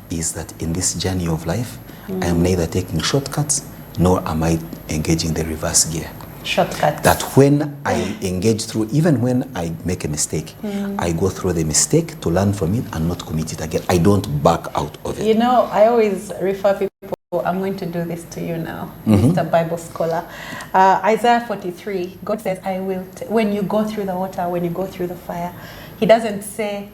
is that in this journey of life, I am neither taking shortcuts nor am I engaging the reverse gear.
Shortcuts.
That when I engage through, even when I make a mistake, I go through the mistake to learn from it and not commit it again. I don't back out of it.
You know, I always refer people, I'm going to do this to you now, Mr. Bible scholar. Isaiah 43, God says, I will, when you go through the water, when you go through the fire. He doesn't say,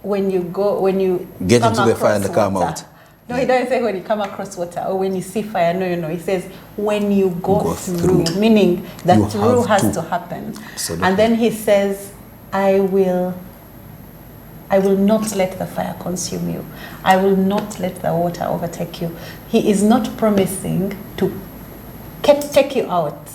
when you
Get
come
into the fire and
across
come
water.
out.
No, he doesn't say when you come across water or when you see fire. No. He says when you go through, meaning that
You
through
have
has
to.
to happen.
Absolutely.
And then he says, I will not let the fire consume you. I will not let the water overtake you. He is not promising to take you out.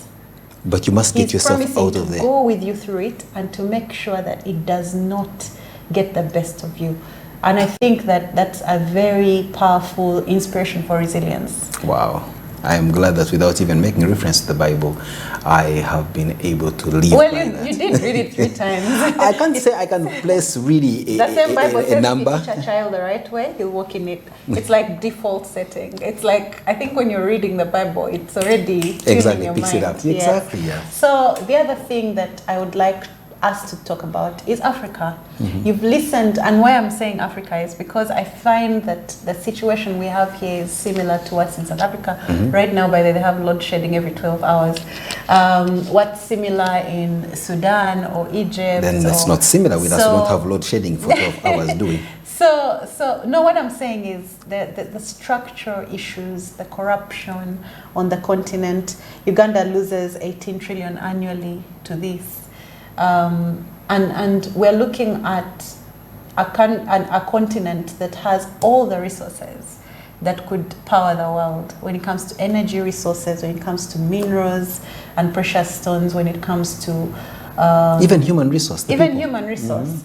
But you must get
He's
yourself
promising
out of
to
there.
go with you through it and to make sure that it does not get the best of you. And I think that that's a very powerful inspiration for resilience.
Wow. I am glad that without even making reference to the Bible, I have been able to live
Well,
by
you
that.
did read it 3 times.
I can't say I can place really
The same Bible
a
says
number.
if you teach a child the right way, he'll walk in it. It's like default setting. It's like, I think when you're reading the Bible, it's already
Exactly,
in your
picks
mind.
it up. Exactly, yeah.
So the other thing that I would like us to talk about is Africa. You've listened, and why I'm saying Africa is because I find that the situation we have here is similar to what's in South Africa. Right now, by the way, they have load shedding every 12 hours. What's similar in Sudan or Egypt?
Then that's not similar with us. We don't have load shedding for 12 hours, do we?
So no, what I'm saying is the structural issues, the corruption on the continent. Uganda loses 18 trillion annually to this. And we're looking at a continent that has all the resources that could power the world when it comes to energy resources, when it comes to minerals and precious stones, when it comes to
even human resource.
Human resource.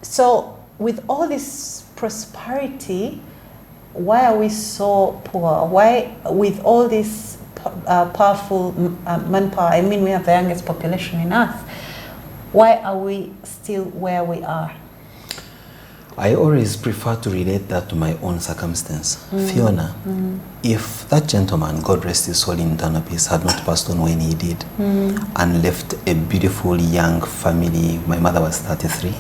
So with all this prosperity, why are we so poor? Why, with all this powerful manpower, I mean, we have the youngest population in Earth, why are we still where we are?
I always prefer to relate that to my own circumstance. Pheona, if that gentleman, God rest his soul in eternal peace, had not passed on when he did and left a beautiful young family, my mother was 33,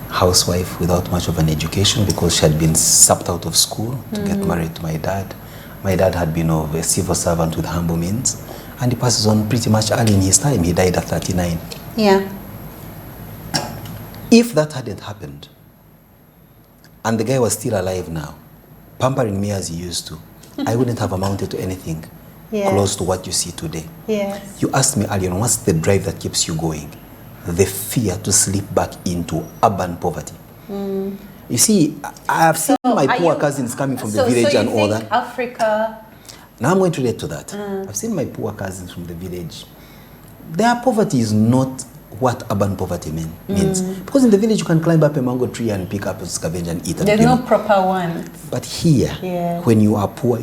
housewife without much of an education because she had been sucked out of school to get married to my dad. My dad had been a civil servant with humble means, and he passes on pretty much early in his time. He died at 39.
Yeah.
If that hadn't happened, and the guy was still alive now, pampering me as he used to, I wouldn't have amounted to anything close to what you see today.
Yes.
You asked me earlier, what's the drive that keeps you going? The fear to slip back into urban poverty. You see, I have seen my poor cousins coming from the village and all that.
Africa.
Now I'm going to relate to that. I've seen my poor cousins from the village. Their poverty is not what urban poverty means. Because in the village you can climb up a mango tree and pick up a scavenge and eat.
There's no proper one.
But here, when you are poor,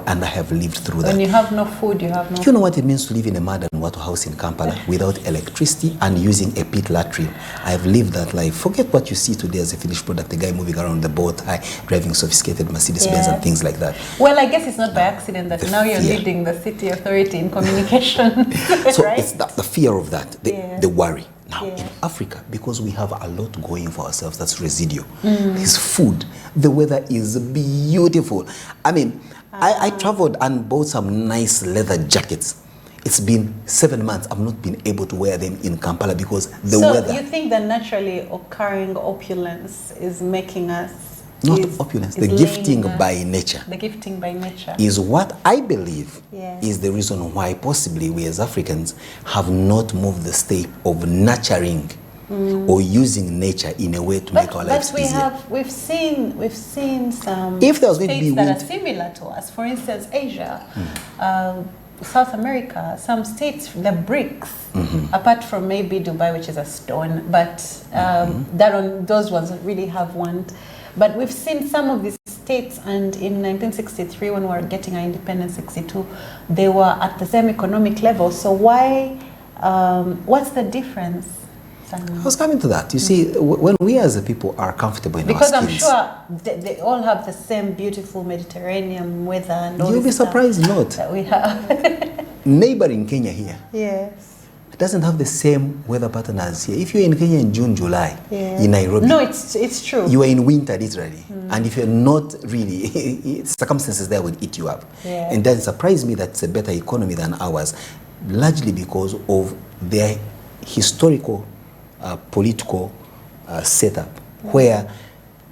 and I have lived through that.
When you have no food, you have no
You know what it means to live in a mud and water house in Kampala without electricity and using a pit latrine? I have lived that life. Forget what you see today as a finished product, the guy moving around the boat, driving sophisticated Mercedes-Benz and things like that.
Well, I guess it's not by accident that now you're leading the city authority in communication.
So
right?
it's the fear of that, the worry. Now, in Africa, because we have a lot going for ourselves that's residual, there's food, the weather is beautiful. I mean, I traveled and bought some nice leather jackets. It's been 7 months. I've not been able to wear them in Kampala because the weather. So
you think the naturally occurring opulence is making us...
Not opulence, the gifting by nature.
The gifting by nature.
Is what I believe is the reason why possibly we as Africans have not moved the step of nurturing or using nature in a way to make our lives easier.
But we've seen some
if there was going to be
that are similar to us. For instance, Asia, South America, some states, the BRICS, apart from maybe Dubai, which is a stone, but those ones really have one. But we've seen some of these states, and in 1963, when we were getting our independence, 62, they were at the same economic level. So why, what's the difference? Simon?
I was coming to that. You see, when we as a people are comfortable in
because
our
I'm
skins,
sure they all have the same beautiful Mediterranean weather and all
you'll be surprised not.
That we have.
Neighboring Kenya here.
Yes.
It doesn't have the same weather pattern as here. If you're in Kenya in June, July, in Nairobi,
no, it's true.
You are in winter literally, and if you're not really, circumstances there will eat you up. And that surprised me that it's a better economy than ours, largely because of their historical, political setup, where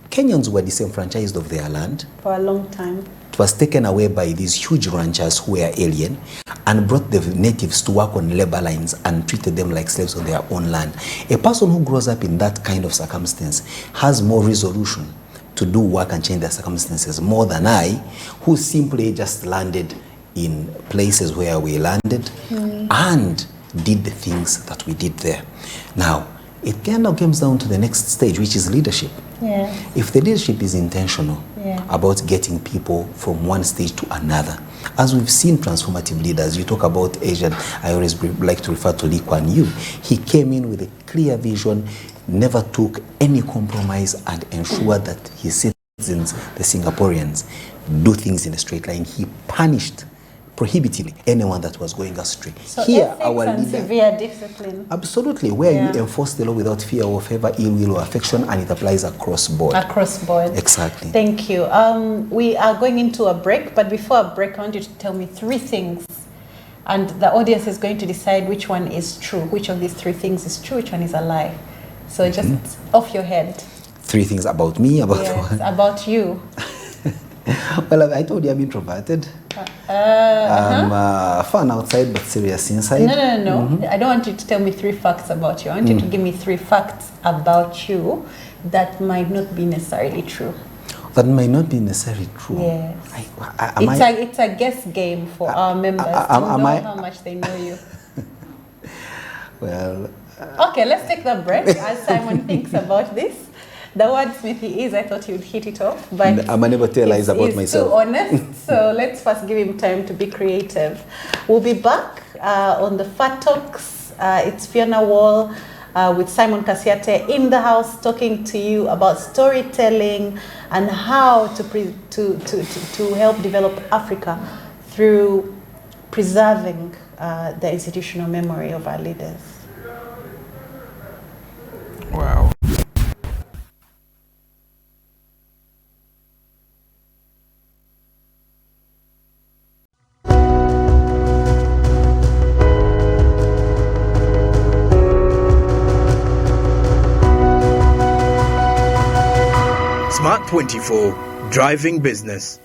Kenyans were disenfranchised of their land
for a long time.
It was taken away by these huge ranchers who were alien and brought the natives to work on labor lines and treated them like slaves on their own land. A person who grows up in that kind of circumstance has more resolution to do work and change their circumstances more than I, who simply just landed in places where we landed and did the things that we did there. Now, it kind of comes down to the next stage, which is leadership. If the leadership is intentional about getting people from one stage to another, as we've seen transformative leaders, you talk about Asian, I always like to refer to Lee Kuan Yew. He came in with a clear vision, never took any compromise, and ensured that his citizens, the Singaporeans, do things in a straight line. He punished prohibitively anyone that was going astray.
So
here, our
and
leader,
severe discipline.
Absolutely, where you enforce the law without fear or favor, ill will or affection, and it applies across board.
Across board.
Exactly.
Thank you. We are going into a break, but before a break, I want you to tell me 3 things, and the audience is going to decide which one is true, which of these 3 things is true, which one is a lie. So just off your head.
3 things about me, about
yes, about you.
Well, I told you I'm introverted. I'm fun outside but serious inside.
No. I don't want you to tell me 3 facts about you. I want you to give me 3 facts about you that might not be necessarily true.
That might not be necessarily true.
Yes. It's a guess game for our members to know how much they know you.
Well.
Okay, let's take the break as Simon thinks about this. The wordsmith he is, I thought he would hit it off, but
I'm unable to tell lies about myself.
He's too honest, so let's first give him time to be creative. We'll be back on the Fat Talks. It's Pheona Wall with Simon Kasyate in the house, talking to you about storytelling and how to help develop Africa through preserving the institutional memory of our leaders.
Wow.
Smart 24, driving business.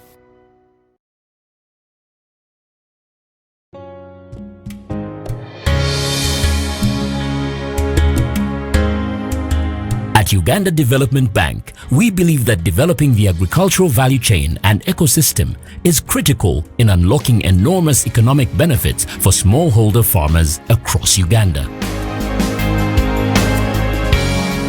At Uganda Development Bank, we believe that developing the agricultural value chain and ecosystem is critical in unlocking enormous economic benefits for smallholder farmers across Uganda.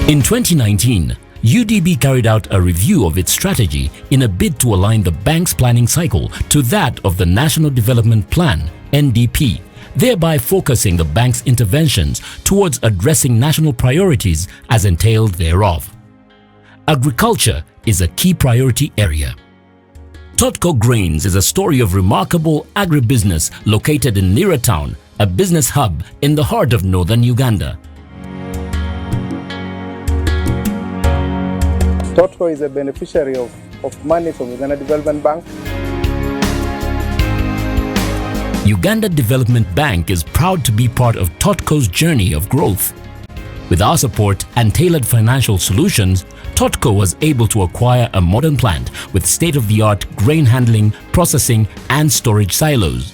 In 2019, UDB carried out a review of its strategy in a bid to align the bank's planning cycle to that of the National Development Plan, NDP, thereby focusing the bank's interventions towards addressing national priorities as entailed thereof. Agriculture is a key priority area. Totco Grains is a story of remarkable agribusiness located in Lira Town, a business hub in the heart of northern Uganda.
Totco is a beneficiary of money from Uganda Development Bank.
Uganda Development Bank is proud to be part of Totco's journey of growth. With our support and tailored financial solutions, Totco was able to acquire a modern plant with state-of-the-art grain handling, processing and storage silos.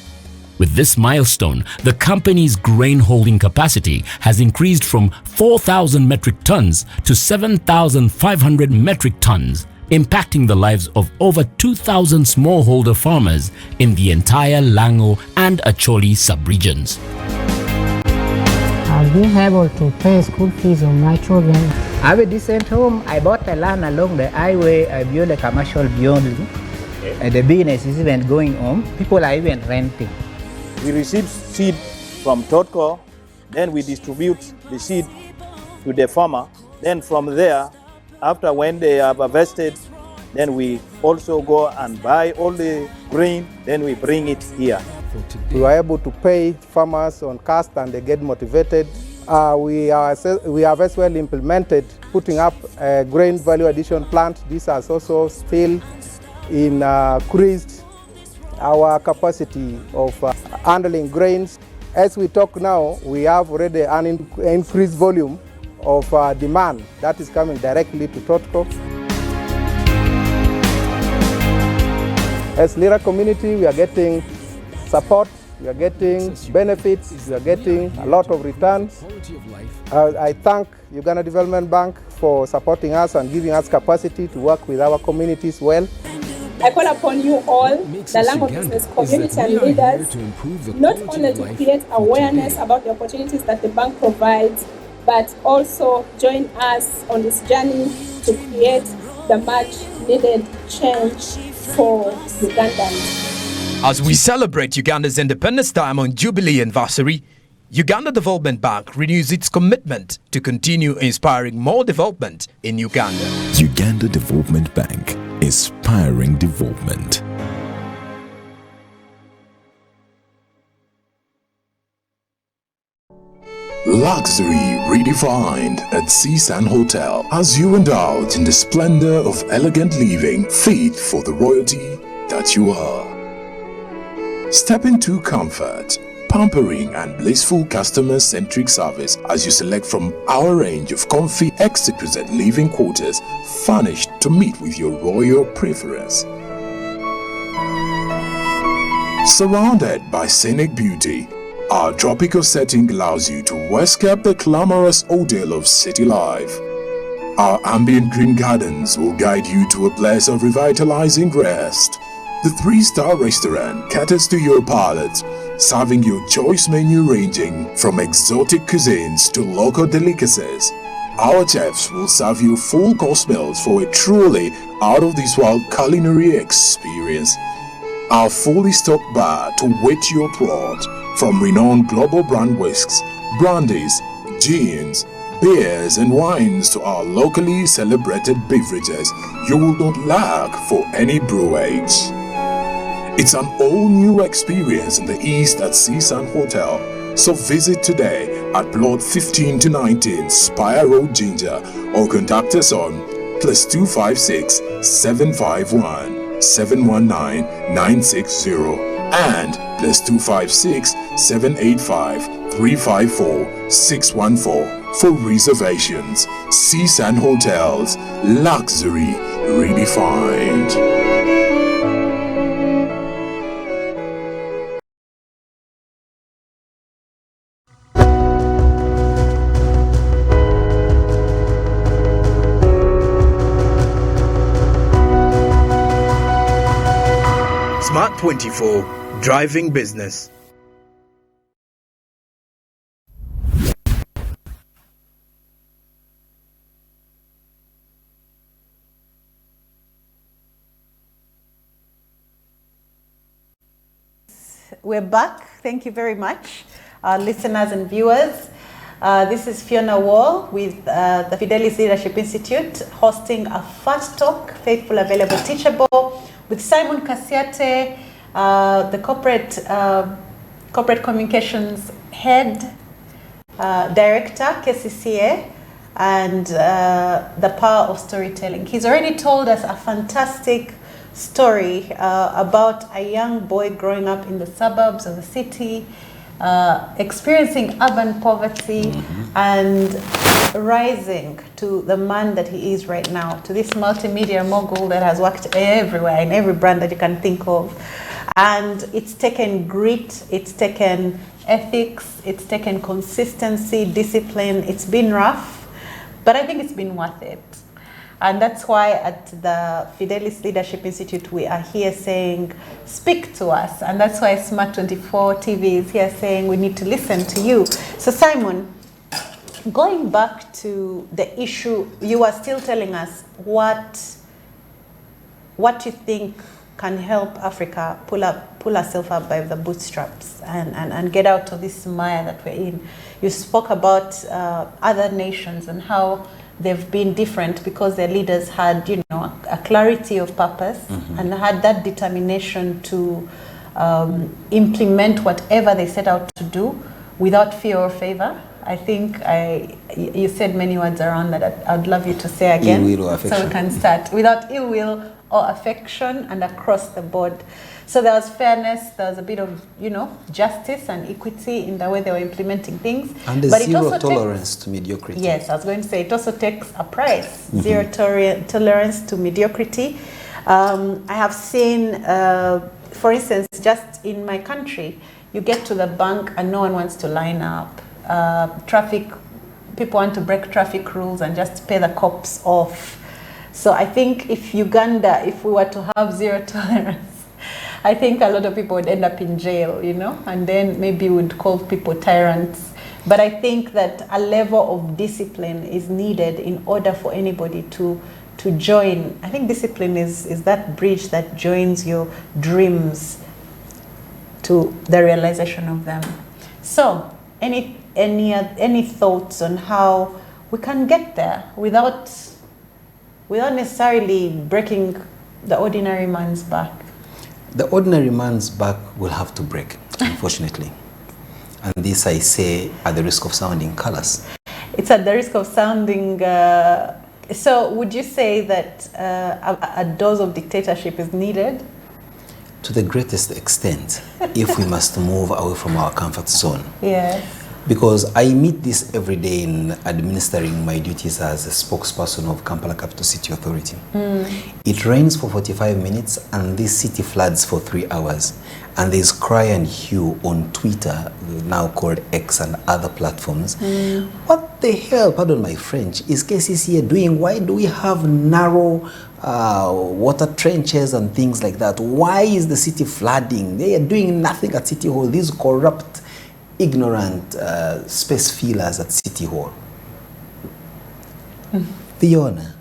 With this milestone, the company's grain holding capacity has increased from 4,000 metric tons to 7,500 metric tons, impacting the lives of over 2,000 smallholder farmers in the entire Lango and Acholi sub-regions.
I've been able to pay school fees of my children.
I have a decent home. I bought a land along the highway. I built a commercial building. The business is even going on. People are even renting.
We receive seed from Totco, then we distribute the seed to the farmer. Then from there, after when they have harvested, then we also go and buy all the grain, then we bring it here. We were able to pay farmers on cost and they get motivated. We have as well implemented putting up a grain value addition plant. This has also still increased our capacity of handling grains. As we talk now, we have already an increased volume of demand that is coming directly to Totco. As Lira community, we are getting support, we are getting benefits, we are getting a lot of returns. I thank Uganda Development Bank for supporting us and giving us capacity to work with our communities well.
I call upon you all, the Lango business community and leaders, not only to create awareness about the opportunities that the bank provides, but also join us on this journey to create the much needed change for Ugandans.
As we celebrate Uganda's Independence Diamond Jubilee anniversary, Uganda Development Bank renews its commitment to continue inspiring more development in Uganda.
Uganda Development Bank, inspiring development.
Luxury redefined at Seasand Hotel as you indulge in the splendor of elegant living fit for the royalty that you are. Step into comfort, pampering and blissful customer-centric service as you select from our range of comfy, exquisite living quarters furnished to meet with your royal preference. Surrounded by scenic beauty, our tropical setting allows you to escape the glamorous ordeal of city life. Our ambient green gardens will guide you to a place of revitalizing rest. The 3-star restaurant caters to your palate, serving your choice menu ranging from exotic cuisines to local delicacies. Our chefs will serve you full-course meals for a truly out-of-this-world culinary experience. Our fully stocked bar to whet your throat, from renowned global brand whisks, brandies, gins, beers and wines to our locally celebrated beverages, you will not lack for any brewage. It's an all-new experience in the East at Seasand Hotel. So visit today at plot 15 to 19 Spire Road, Ginger, or contact us on +256 751 719 960 and +256 785 354 614 for reservations. Seasand Hotels, luxury redefined.
Smart 24, driving business.
we're back. Thank you very much, listeners and viewers. This is Pheona Wall with the Fidelis Leadership Institute hosting a Fast Talk, Faithful, Available, Teachable with Simon Kasyate, the corporate communications head, director, KCCA, and the power of storytelling. He's already told us a fantastic story about a young boy growing up in the suburbs of the city, experiencing urban poverty, and rising to the man that he is right now, to this multimedia mogul that has worked everywhere in every brand that you can think of. And it's taken grit, it's taken ethics, it's taken consistency, discipline. It's been rough, but I think it's been worth it. And that's why at the Fidelis Leadership Institute, we are here saying, speak to us. And that's why Smart 24 TV is here saying, we need to listen to you. So Simon, going back to the issue, you are still telling us what you think can help Africa pull herself up by the bootstraps and get out of this mire that we're in. You spoke about other nations and how they've been different because their leaders had, a clarity of purpose and had that determination to implement whatever they set out to do without fear or favor. I think you said many words around that. I'd love you to say again,
ill will or affection.
So we can start. Without ill will or affection and across the board. So there was fairness, there was a bit of, justice and equity in the way they were implementing things.
And the zero tolerance to mediocrity.
Yes, I was going to say, it also takes a price. Zero tolerance to mediocrity. I have seen, for instance, just in my country, you get to the bank and no one wants to line up. People want to break traffic rules and just pay the cops off. So I think if Uganda, if we were to have zero tolerance, I think a lot of people would end up in jail, and then maybe would call people tyrants. But I think that a level of discipline is needed in order for anybody to join. I think discipline is that bridge that joins your dreams to the realization of them. So any thoughts on how we can get there without necessarily breaking the ordinary man's back?
The ordinary man's back will have to break, unfortunately. And this I say at the risk of sounding callous. It's at the risk of sounding...
So would you say that a dose of dictatorship is needed?
To the greatest extent, if we must move away from our comfort zone.
Yes.
Because I meet this every day in administering my duties as a spokesperson of Kampala Capital City Authority. It rains for 45 minutes and this city floods for 3 hours. And there's cry and hue on Twitter, now called X and other platforms. What the hell, pardon my French, is KCCA doing? Why do we have narrow water trenches and things like that? Why is the city flooding? They are doing nothing at City Hall. These corrupt, ignorant space fillers at City Hall. Pheona,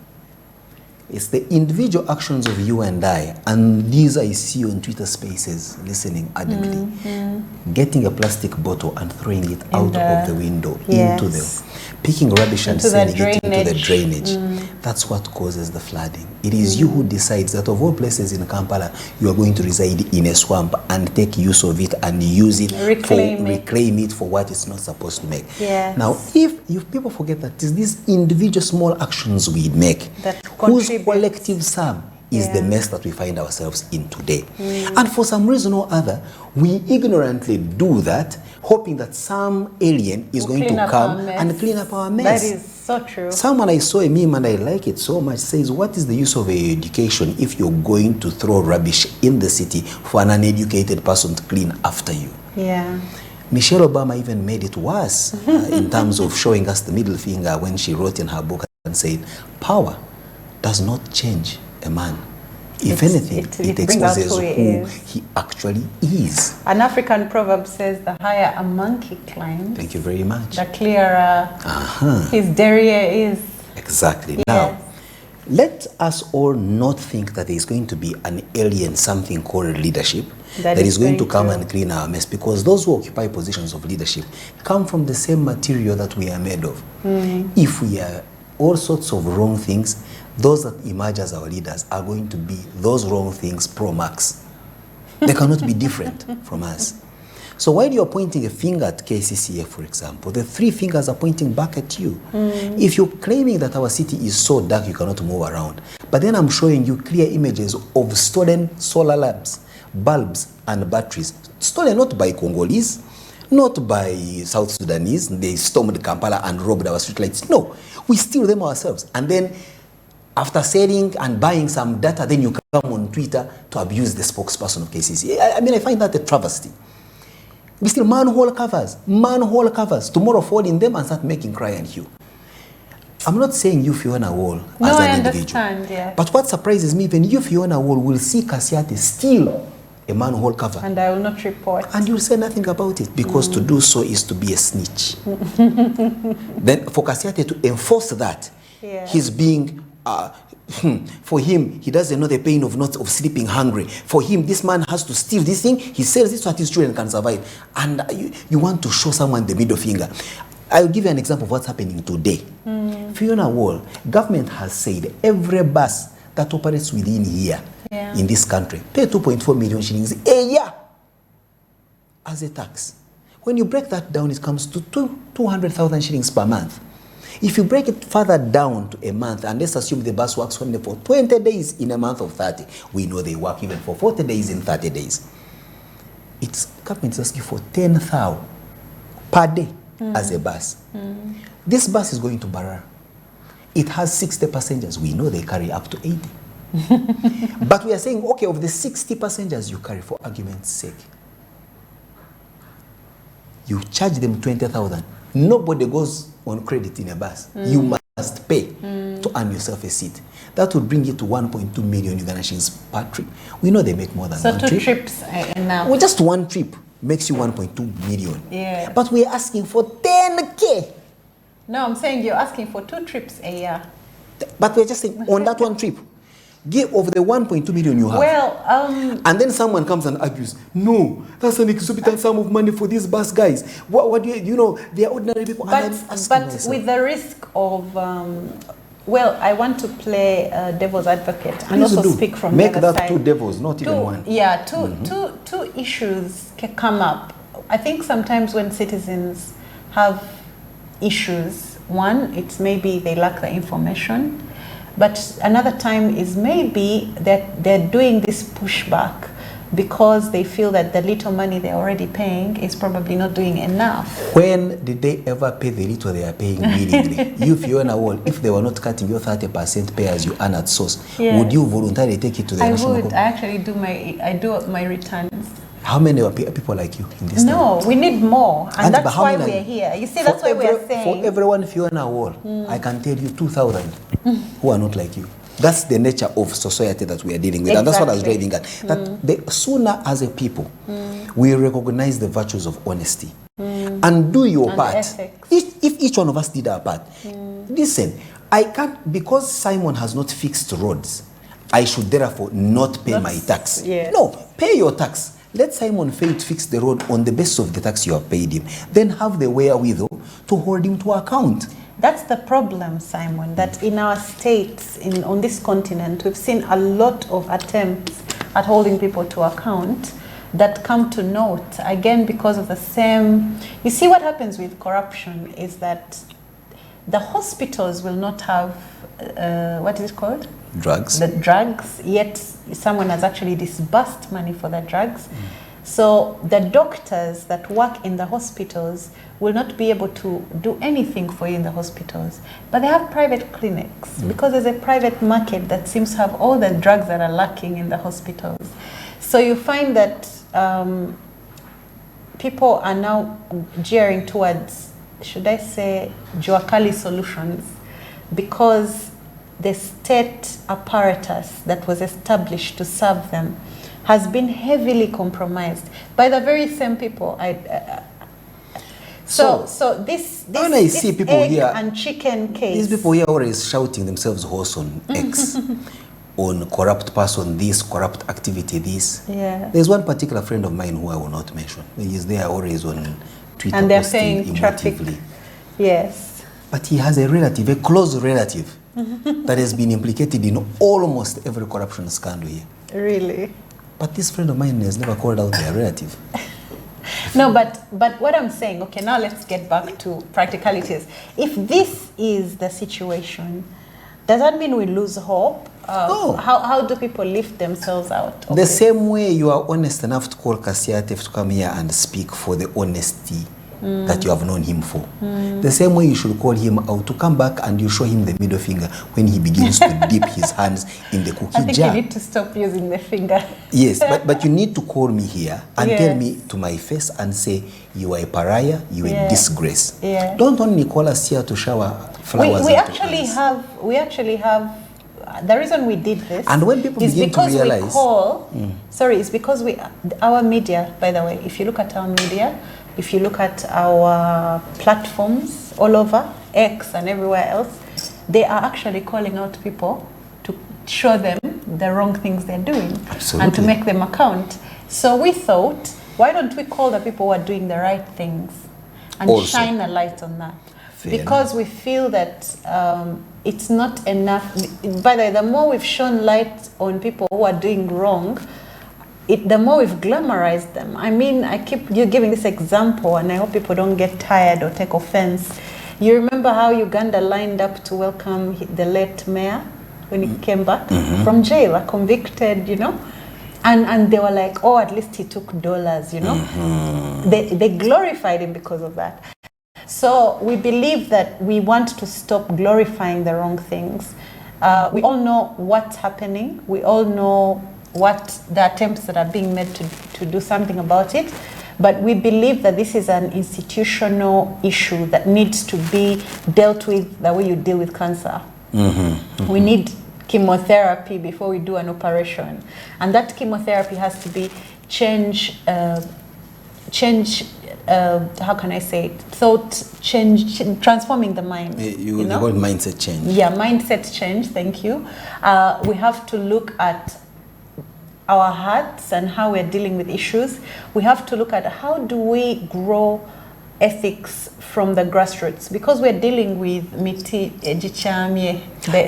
it's the individual actions of you and I, and these I see on Twitter Spaces, listening ardently, getting a plastic bottle and throwing it out of the window into the, picking rubbish and sending it into the drainage. That's what causes the flooding. It is you who decides that of all places in Kampala, you are going to reside in a swamp and take use of it and use it, reclaim it for what it's not supposed to make.
Yes.
Now, if people forget that it's these individual small actions we make, whose collective sum is the mess that we find ourselves in today. And for some reason or other, we ignorantly do that, hoping that some alien is going to come and clean up our mess.
That is so true.
Someone, I saw a meme and I like it so much, says, what is the use of education if you're going to throw rubbish in the city for an uneducated person to clean after you?
Yeah.
Michelle Obama even made it worse in terms of showing us the middle finger when she wrote in her book and said, power does not change a man. If anything, it exposes who he actually is.
An African proverb says, the higher a monkey climbs,
thank you very much,
the clearer his derriere is.
Exactly. Now, Let us all not think that there is going to be an alien something called leadership that is going to come and clean our mess, because those who occupy positions of leadership come from the same material that we are made of. If we are all sorts of wrong things, those that emerge as our leaders are going to be those wrong things pro max. They cannot be different from us. So while you're pointing a finger at KCCA, for example, the three fingers are pointing back at you. If you're claiming that our city is so dark you cannot move around, but then I'm showing you clear images of stolen solar lamps, bulbs, and batteries. Stolen not by Congolese, not by South Sudanese. They stormed Kampala and robbed our streetlights. No, we steal them ourselves. And then after selling and buying some data, then you come on Twitter to abuse the spokesperson of KCCA. I mean, I find that a travesty. We still manhole covers. Tomorrow fall in them and start making cry and hue. I'm not saying you, Pheona Wall, as an individual. Yeah. But what surprises me, even you, Pheona Wall, will see Kasyate steal a manhole cover.
And I will not report.
And you'll say nothing about it, because to do so is to be a snitch. Then for Kasyate to enforce that, he's being... for him, he doesn't know the pain of sleeping hungry. For him, this man has to steal this thing. He sells this so that his children can survive. And you want to show someone the middle finger. I'll give you an example of what's happening today. Pheona Wall, government has said every bus that operates within here in this country pay 2.4 million shillings a year as a tax. When you break that down, it comes to 200,000 shillings per month. If you break it further down to a month, and let's assume the bus works only for 20 days in a month of 30, we know they work even for 40 days in 30 days. It's government is asking for 10,000 per day as a bus. This bus is going to Barra. It has 60 passengers. We know they carry up to 80. But we are saying, okay, of the 60 passengers you carry, for argument's sake, you charge them 20,000. Nobody goes on credit in a bus. You must pay to earn yourself a seat. That would bring you to 1.2 million Uganda shillings per trip. We know they make more than one trip.
So 2 trips enough.
Well, just one trip makes you 1.2 million. Yeah. But we're asking for 10K.
No, I'm saying you're asking for 2 trips a year.
But we're just saying on that one trip, give over the 1.2 million you have.
Well,
and then someone comes and argues, no, that's an exorbitant sum of money for these bus guys. What do you know, they are ordinary people.
But with the risk of, well, I want to play devil's advocate and also speak from the other side.
Make that 2 devils, not even one.
Yeah, two issues can come up. I think sometimes when citizens have issues, one, it's maybe they lack the information. But another time is maybe that they're doing this pushback because they feel that the little money they're already paying is probably not doing enough.
When did they ever pay the little they are paying willingly? You, Pheona Wall, if they were not cutting your 30% pay as you earn at source, would you voluntarily take it to the national government?
I actually do my returns.
How many people like you in this
town? We need more, and that's why we're here. You see, that's why we're saying.
For everyone Pheona Wall, I can tell you 2,000 who are not like you. That's the nature of society that we are dealing with, and that's what I was driving at. That the sooner as a people, we recognize the virtues of honesty and do your part. If each one of us did our part, listen, I can't, because Simon has not fixed roads, I should therefore not pay my tax. No, pay your tax. Let Simon fail to fix the road on the basis of the tax you have paid him. Then have the wherewithal to hold him to account.
That's the problem, Simon, that in our states, on this continent, we've seen a lot of attempts at holding people to account that come to naught, again, because of the same... You see, what happens with corruption is that the hospitals will not have, what is it called?
Drugs.
The drugs, yet someone has actually disbursed money for the drugs. So the doctors that work in the hospitals will not be able to do anything for you in the hospitals. But they have private clinics because there's a private market that seems to have all the drugs that are lacking in the hospitals. So you find that people are now gearing towards, should I say, Juakali solutions, because the state apparatus that was established to serve them has been heavily compromised by the very same people. So this
when I see people
egg
here
and chicken case.
These people here always shouting themselves hoarse on X, on corrupt person, this corrupt activity, this.
Yeah.
There's one particular friend of mine who I will not mention. He's there always on Twitter,
and they're
posting
saying traffic.
emotively.
Yes.
But he has a relative, a close relative, that has been implicated in almost every corruption scandal here.
Really?
But this friend of mine has never called out their relative.
No, but what I'm saying, okay, now let's get back to practicalities. If this is the situation, does that mean we lose hope?
No.
How do people lift themselves out?
The same way you are honest enough to call Kasyate to come here and speak for the honesty that you have known him for. The same way you should call him out to come back and you show him the middle finger when he begins to dip his hands in the cookie jar.
I think you need to stop using the finger.
Yes, but you need to call me here and tell me to my face and say, you are a pariah, you are a disgrace.
Yeah.
Don't only call us here to shower flowers.
We actually have, the reason we did this
and when people
is
begin
because
to realize,
we call, it's because our media, by the way, if you look at our media, if you look at our platforms all over, X and everywhere else, they are actually calling out people to show them the wrong things they're doing.
Absolutely.
And to make them account. So we thought, why don't we call the people who are doing the right things and
also
shine a light on that?
Fair
because
enough.
we feel that it's not enough. By the way, the more we've shone light on people who are doing wrong, the more we've glamorized them. I mean, I keep you giving this example, and I hope people don't get tired or take offense. You remember how Uganda lined up to welcome the late mayor when he came back from jail, a convicted, and they were like, oh, at least he took dollars, They glorified him because of that. So we believe that we want to stop glorifying the wrong things. We all know what's happening. We all know what the attempts that are being made to do something about it. But we believe that this is an institutional issue that needs to be dealt with the way you deal with cancer. We need chemotherapy before we do an operation. And that chemotherapy has to be how can I say it? Thought change, transforming the mind.
You call it mindset change.
Yeah, mindset change, thank you. We have to look at our hearts and how we're dealing with issues. We have to look at how do we grow ethics from the grassroots, because we're dealing with miti ejichamye, the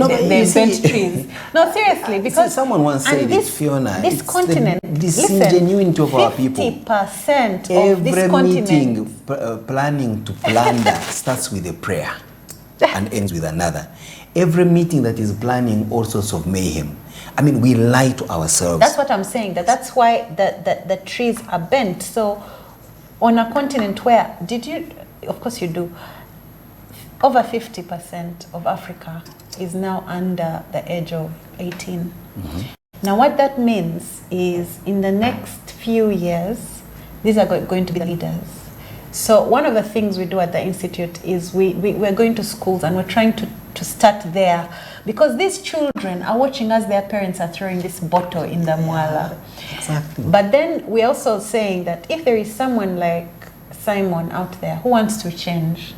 bent trees. No, seriously, because
someone once said it, Pheona,
this continent,
the disingenuity of our people.
50% of
Every
this
meeting
continent
planning to plunder starts with a prayer and ends with another. Every meeting that is planning all sorts of mayhem. I mean, we lie to ourselves.
That's what I'm saying. That's why the trees are bent. So on a continent where, of course you do, over 50% of Africa is now under the age of 18. Now what that means is in the next few years, these are going to be the leaders. So one of the things we do at the Institute is we're going to schools and we're trying to start there, because these children are watching as their parents are throwing this bottle in the mwala.
Exactly.
But then we're also saying that if there is someone like Simon out there who wants to change,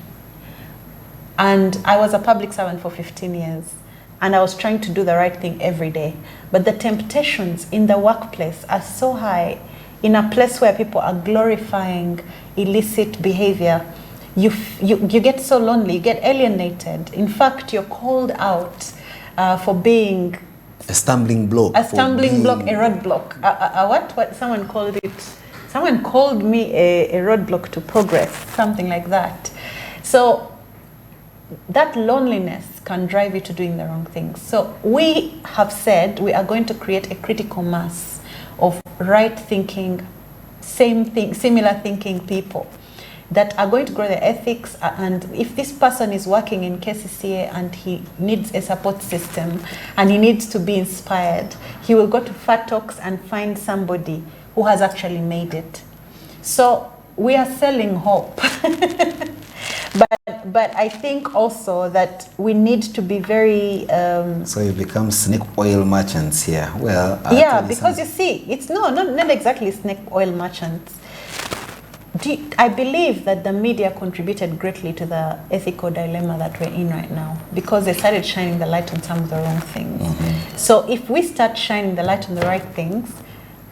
and I was a public servant for 15 years, and I was trying to do the right thing every day, but the temptations in the workplace are so high, in a place where people are glorifying illicit behavior, you get so lonely, you get alienated. In fact, you're called out for being
a stumbling block.
A roadblock. What someone called it? Someone called me a roadblock to progress, something like that. So that loneliness can drive you to doing the wrong things. So we have said we are going to create a critical mass of right thinking, similar thinking people that are going to grow their ethics. And if this person is working in KCCA and he needs a support system and he needs to be inspired, he will go to Fat Talks and find somebody who has actually made it. So we are selling hope. But I think also that we need to be very...
so you become snake oil merchants here. Well,
yeah, because you see, it's not exactly snake oil merchants. I believe that the media contributed greatly to the ethical dilemma that we're in right now, because they started shining the light on some of the wrong things. So if we start shining the light on the right things,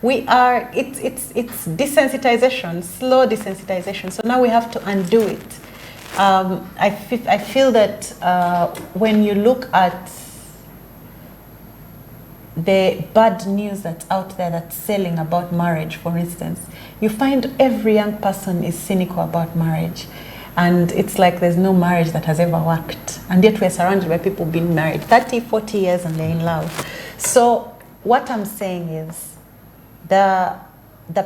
it's desensitization, slow desensitization. So now we have to undo it. I feel that when you look at the bad news that's out there that's selling about marriage, for instance, you find every young person is cynical about marriage. And it's like there's no marriage that has ever worked. And yet we're surrounded by people being married 30, 40 years and they're in love. So what I'm saying is the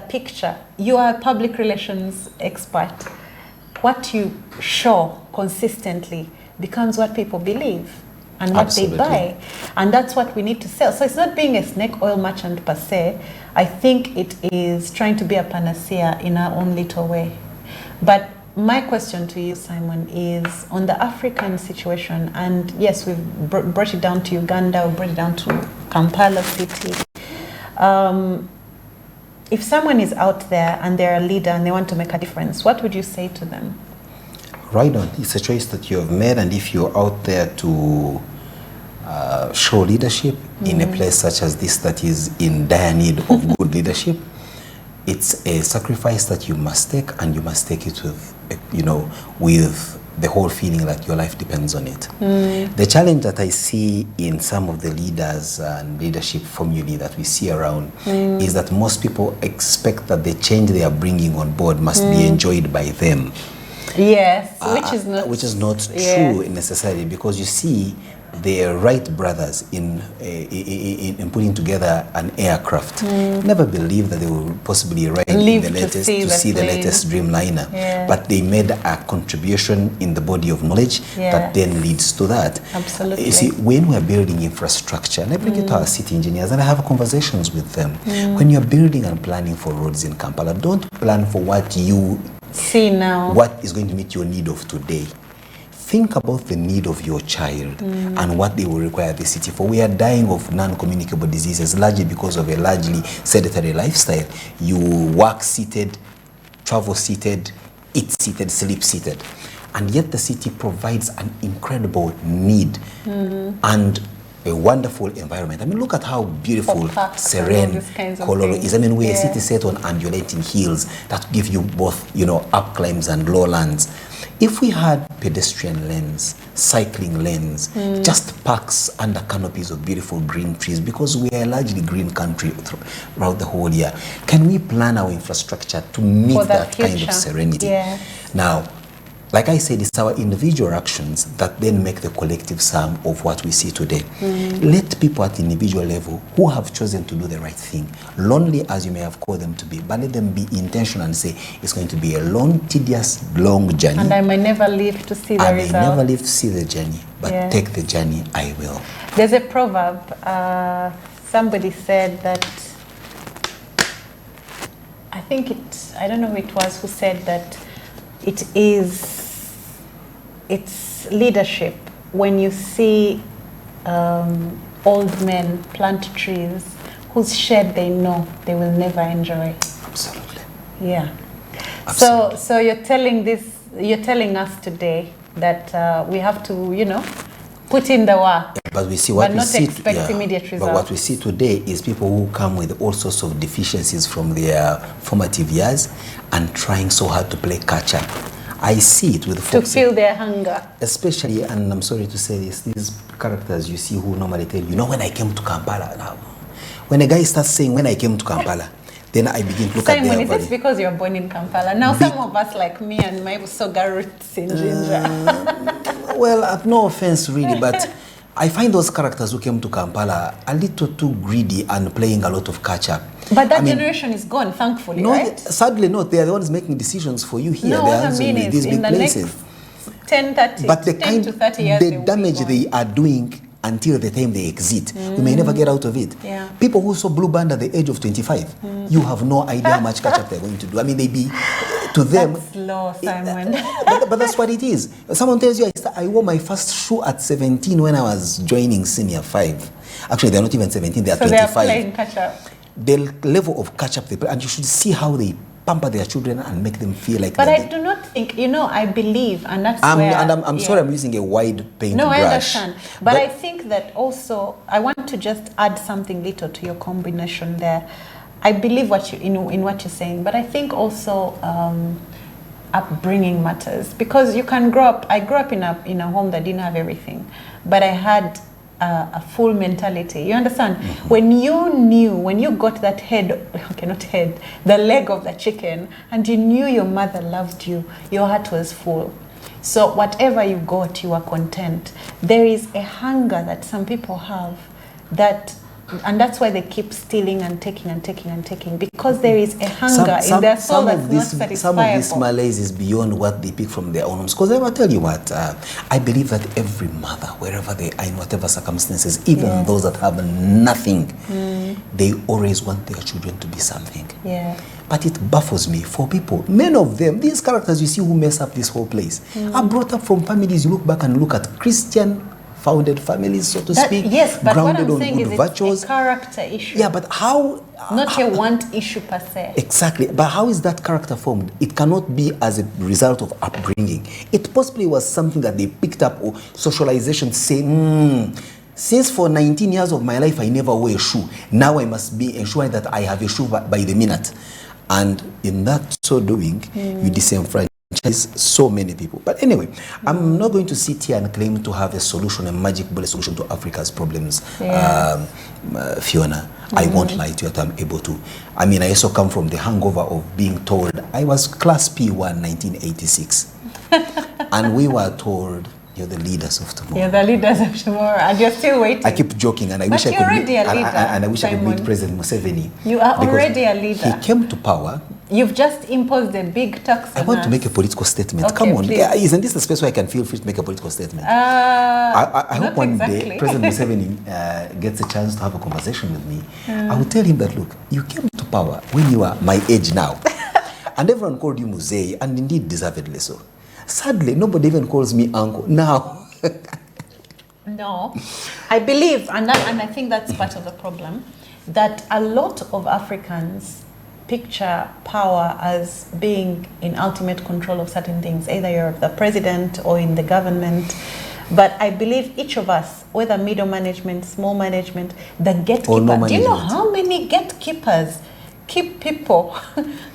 picture, you are a public relations expert. What you show consistently becomes what people believe and what they buy. And that's what we need to sell. So it's not being a snake oil merchant per se. I think it is trying to be a panacea in our own little way. But my question to you, Simon, is on the African situation, and yes, we've brought it down to Uganda, we brought it down to Kampala City. If someone is out there and they're a leader and they want to make a difference, what would you say to them?
Right on. It's a choice that you have made, and if you're out there to show leadership in a place such as this that is in dire need of good leadership, it's a sacrifice that you must take, and you must take it with, with the whole feeling like your life depends on it. The challenge that I see in some of the leaders and leadership formulae that we see around is that most people expect that the change they are bringing on board must be enjoyed by them.
Yes,
which is not true necessarily, because you see the Wright brothers in putting together an aircraft never believed that they would possibly ride in the latest to see the latest Dreamliner, but they made a contribution in the body of knowledge that then leads to that.
Absolutely.
You see, when we're building infrastructure, and I bring it to our city engineers and I have conversations with them, when you're building and planning for roads in Kampala, don't plan for what you
see now,
what is going to meet your need of today. Think about the need of your child and what they will require the city for. We are dying of non-communicable diseases largely because of a largely sedentary lifestyle. You work seated, travel seated, eat seated, sleep seated. And yet the city provides an incredible need and a wonderful environment. I mean, look at how beautiful, serene Kololo is. I mean, we're a city set on undulating hills that give you both, up climbs and lowlands. If we had pedestrian lanes, cycling lanes, just parks under canopies of beautiful green trees, because we are a largely green country throughout the whole year, can we plan our infrastructure to meet that kind of serenity? Now, like I said, it's our individual actions that then make the collective sum of what we see today. Let people at the individual level who have chosen to do the right thing, lonely as you may have called them to be, but let them be intentional and say, it's going to be a long, tedious, long journey.
And I may never live to see the result.
I may never live to see the journey, but take the journey, I will.
There's a proverb, somebody said that, I don't know who it was who said that it's leadership when you see old men plant trees whose shade they know they will never enjoy.
Absolutely.
Yeah.
Absolutely.
So you're telling us today that we have to, put in the work.
But we see what
but
we
not
see.
Expect immediate results.
But what we see today is people who come with all sorts of deficiencies from their formative years and trying so hard to play catch up. I see it with folks.
To feel their hunger.
Especially, and I'm sorry to say this, these characters you see who normally tell you, when I came to Kampala. Now, when a guy starts saying, when I came to Kampala, then I begin to look at their
Simon, is it because you're born in Kampala? Now some of us like me and my soga roots in Ginger.
Well, no offense really, but I find those characters who came to Kampala a little too greedy and playing a lot of catch-up.
But that generation is gone, thankfully, right?
Sadly not. They are the ones making decisions for you here.
No, what I mean is in the next 10 to 30 years,
the damage they are doing until the time they exit, we may never get out of it.
Yeah.
People who saw Blue Band at the age of 25, you have no idea how much catch-up they're going to do. I mean, they be, to them...
That's low, Simon.
But that's what it is. Someone tells you, I wore my first shoe at 17 when I was joining Senior 5. Actually, they're not even 17, they're 25.
So they're playing catch-up.
The level of catch-up they play, and you should see how they pamper their children and make them feel like.
But I do not think, I believe, and that's where.
And I'm sorry, I'm using a wide paint brush.
No, I understand. But I think that also, I want to just add something little to your combination there. I believe in what you're saying, but I think also upbringing matters, because you can grow up. I grew up in a home that didn't have everything, but I had a full mentality. You understand? Mm-hmm. When you got that the leg of the chicken, and you knew your mother loved you, your heart was full. So whatever you got, you were content. There is a hunger that some people have and that's why they keep stealing and taking and taking and taking, because there is a hunger in their soul that's not satisfiable.
Some of this malaise is beyond what they pick from their own homes. Because I will tell you what, I believe that every mother, wherever they are, in whatever circumstances, even those that have nothing, they always want their children to be something.
Yeah.
But it baffles me for people. Many of them, these characters you see who mess up this whole place, are brought up from families. You look back and look at Christian founded families, so to speak.
Yes, but what I'm saying is
virtues.
It's a character issue.
Yeah, but how?
Not a want issue per se.
Exactly. But how is that character formed? It cannot be as a result of upbringing. It possibly was something that they picked up, or socialization, saying, since for 19 years of my life I never wore a shoe, now I must be ensuring that I have a shoe by the minute. And in that so doing, you disenfranchise so many people. But anyway, I'm not going to sit here and claim to have a magic bullet solution to Africa's problems. Fiona, I won't lie to you that I'm able to. I mean, I also come from the hangover of being told I was class P1 1986. And we were told, you're the leaders of tomorrow.
You're the leaders of tomorrow, and you're still waiting.
I keep joking, and I wish I could meet President Museveni.
You are already a leader.
He came to power.
You've just imposed a big tax on
I want to make a political statement.
Okay,
come on.
Please.
Isn't this the space where I can feel free to make a political statement? I hope one day President Museveni gets a chance to have a conversation with me. I will tell him that, look, you came to power when you are my age now. And everyone called you Muzei, and indeed deservedly so. Sadly, nobody even calls me uncle now.
No. I believe, and I think that's part of the problem, that a lot of Africans picture power as being in ultimate control of certain things. Either you're the president or in the government. But I believe each of us, whether middle management, small management, the gatekeeper. Do you know how many gatekeepers keep people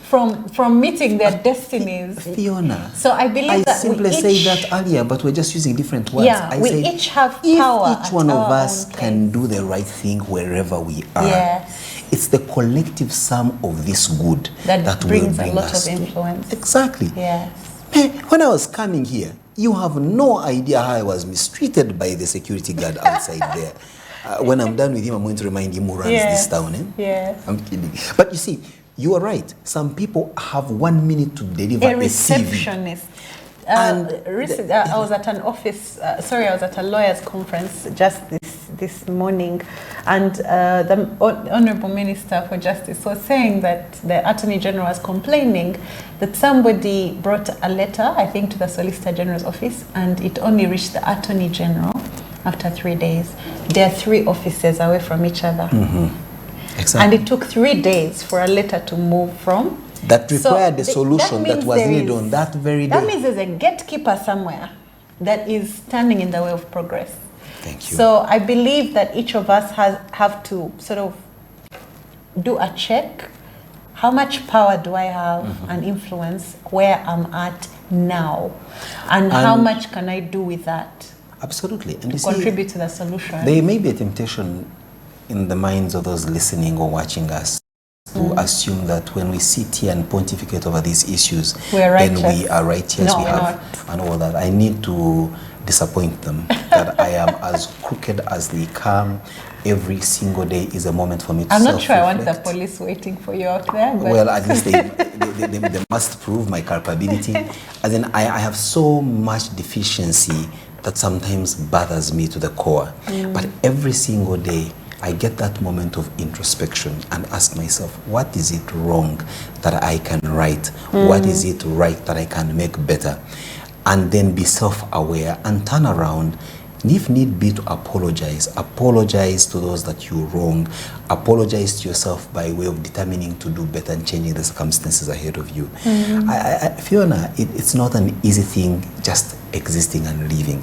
from meeting their destinies?
Fiona,
so I believe that
simply said that earlier, but we're just using different words.
Yeah, we each have power.
If each one of us can do the right thing wherever we are, it's the collective sum of this good that
brings
will bring
a lot
us
of influence.
Exactly.
Yes.
When I was coming here, you have no idea how I was mistreated by the security guard outside there. When I'm done with him, I'm going to remind him who runs this town.
Yes.
I'm kidding. But you see, you are right. Some people have 1 minute to deliver a
receptionist. Recently, I was at an office. I was at a lawyers' conference just this morning, and the Honourable Minister for Justice was saying that the Attorney General was complaining that somebody brought a letter, I think, to the Solicitor General's office, and it only reached the Attorney General after 3 days. They are 3 offices away from each other.
Exactly.
And it took 3 days for a letter to move from.
That required a solution that was needed on that very day.
That means there's a gatekeeper somewhere that is standing in the way of progress.
Thank you.
So I believe that each of us have to sort of do a check. How much power do I have and influence where I'm at now? And how much can I do with that?
Absolutely. And
to contribute to the solution.
There may be a temptation in the minds of those listening or watching us to assume that when we sit here and pontificate over these issues, then we are righteous,
no,
we have, and all that. I need to disappoint them that I am as crooked as they come. Every single day is a moment for me to
I'm not sure I want the police waiting for you out there. But
well, at least they must prove my culpability. As in, I have so much deficiency that sometimes bothers me to the core. But every single day, I get that moment of introspection and ask myself, what is it wrong that I can right? What is it right that I can make better? And then be self-aware and turn around, if need be, to apologize to those that you wrong, apologize to yourself by way of determining to do better and changing the circumstances ahead of you. Pheona, it's not an easy thing just existing and living.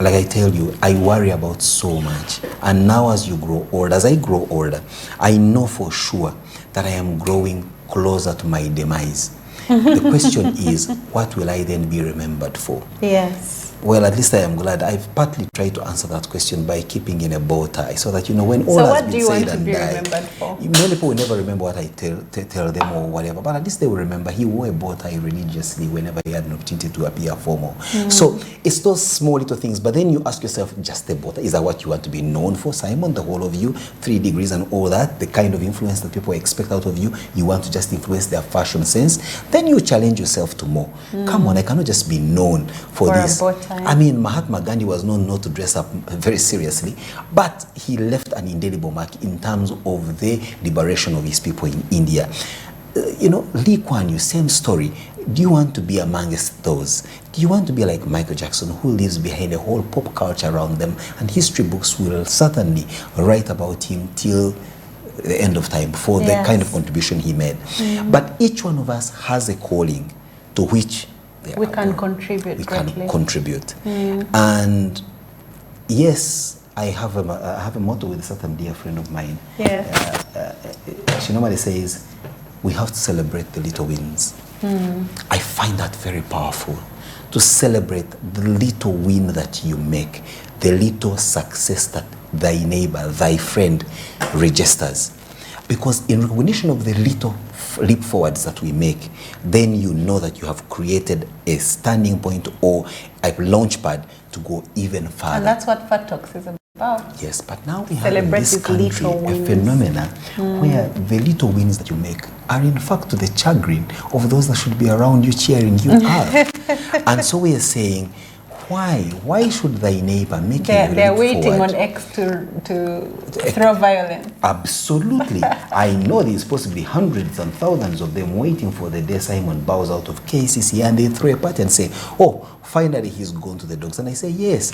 Like I tell you, I worry about so much. And now as you grow older, as I grow older, I know for sure that I am growing closer to my demise. The question is, what will I then be remembered for?
Yes.
Well, at least I am glad. I've partly tried to answer that question by keeping in a bow tie, so that, you know, when all has been said and done,
remembered for?
Many people will never remember what I tell them or whatever, but at least they will remember he wore a bow tie religiously whenever he had an opportunity to appear formal. So it's those small little things, but then you ask yourself, just a bow tie, is that what you want to be known for, Simon? The whole of you, 3 degrees and all that, the kind of influence that people expect out of you, you want to just influence their fashion sense, then you challenge yourself to more. Come on, I cannot just be known for this.
A bow tie.
I mean, Mahatma Gandhi was known not to dress up very seriously, but he left an indelible mark in terms of the liberation of his people in India. You know, Lee Kuan Yew, same story. Do you want to be amongst those? Do you want to be like Michael Jackson, who lives behind a whole pop culture around them, and history books will certainly write about him till the end of time for the kind of contribution he made. But each one of us has a calling to which
we can contribute.
We can contribute. And yes, I have a motto with a certain dear friend of mine. She normally says, we have to celebrate the little wins. I find that very powerful, to celebrate the little win that you make, the little success that thy neighbor, thy friend registers. Because in recognition of the little leap forwards that we make, then you know that you have created a standing point or a launch pad to go even further.
And that's what Fat Talks is about.
Yes, but now we have in this country a phenomenon where the little wins that you make are in fact to the chagrin of those that should be around you cheering you up. And so we are saying, why should thy neighbor make
they're waiting forward on X to throw violence?
Absolutely. I know there's possibly hundreds and thousands of them waiting for the day Simon bows out of KCCA and they throw a party and say, oh, finally he's gone to the dogs. And I say, yes,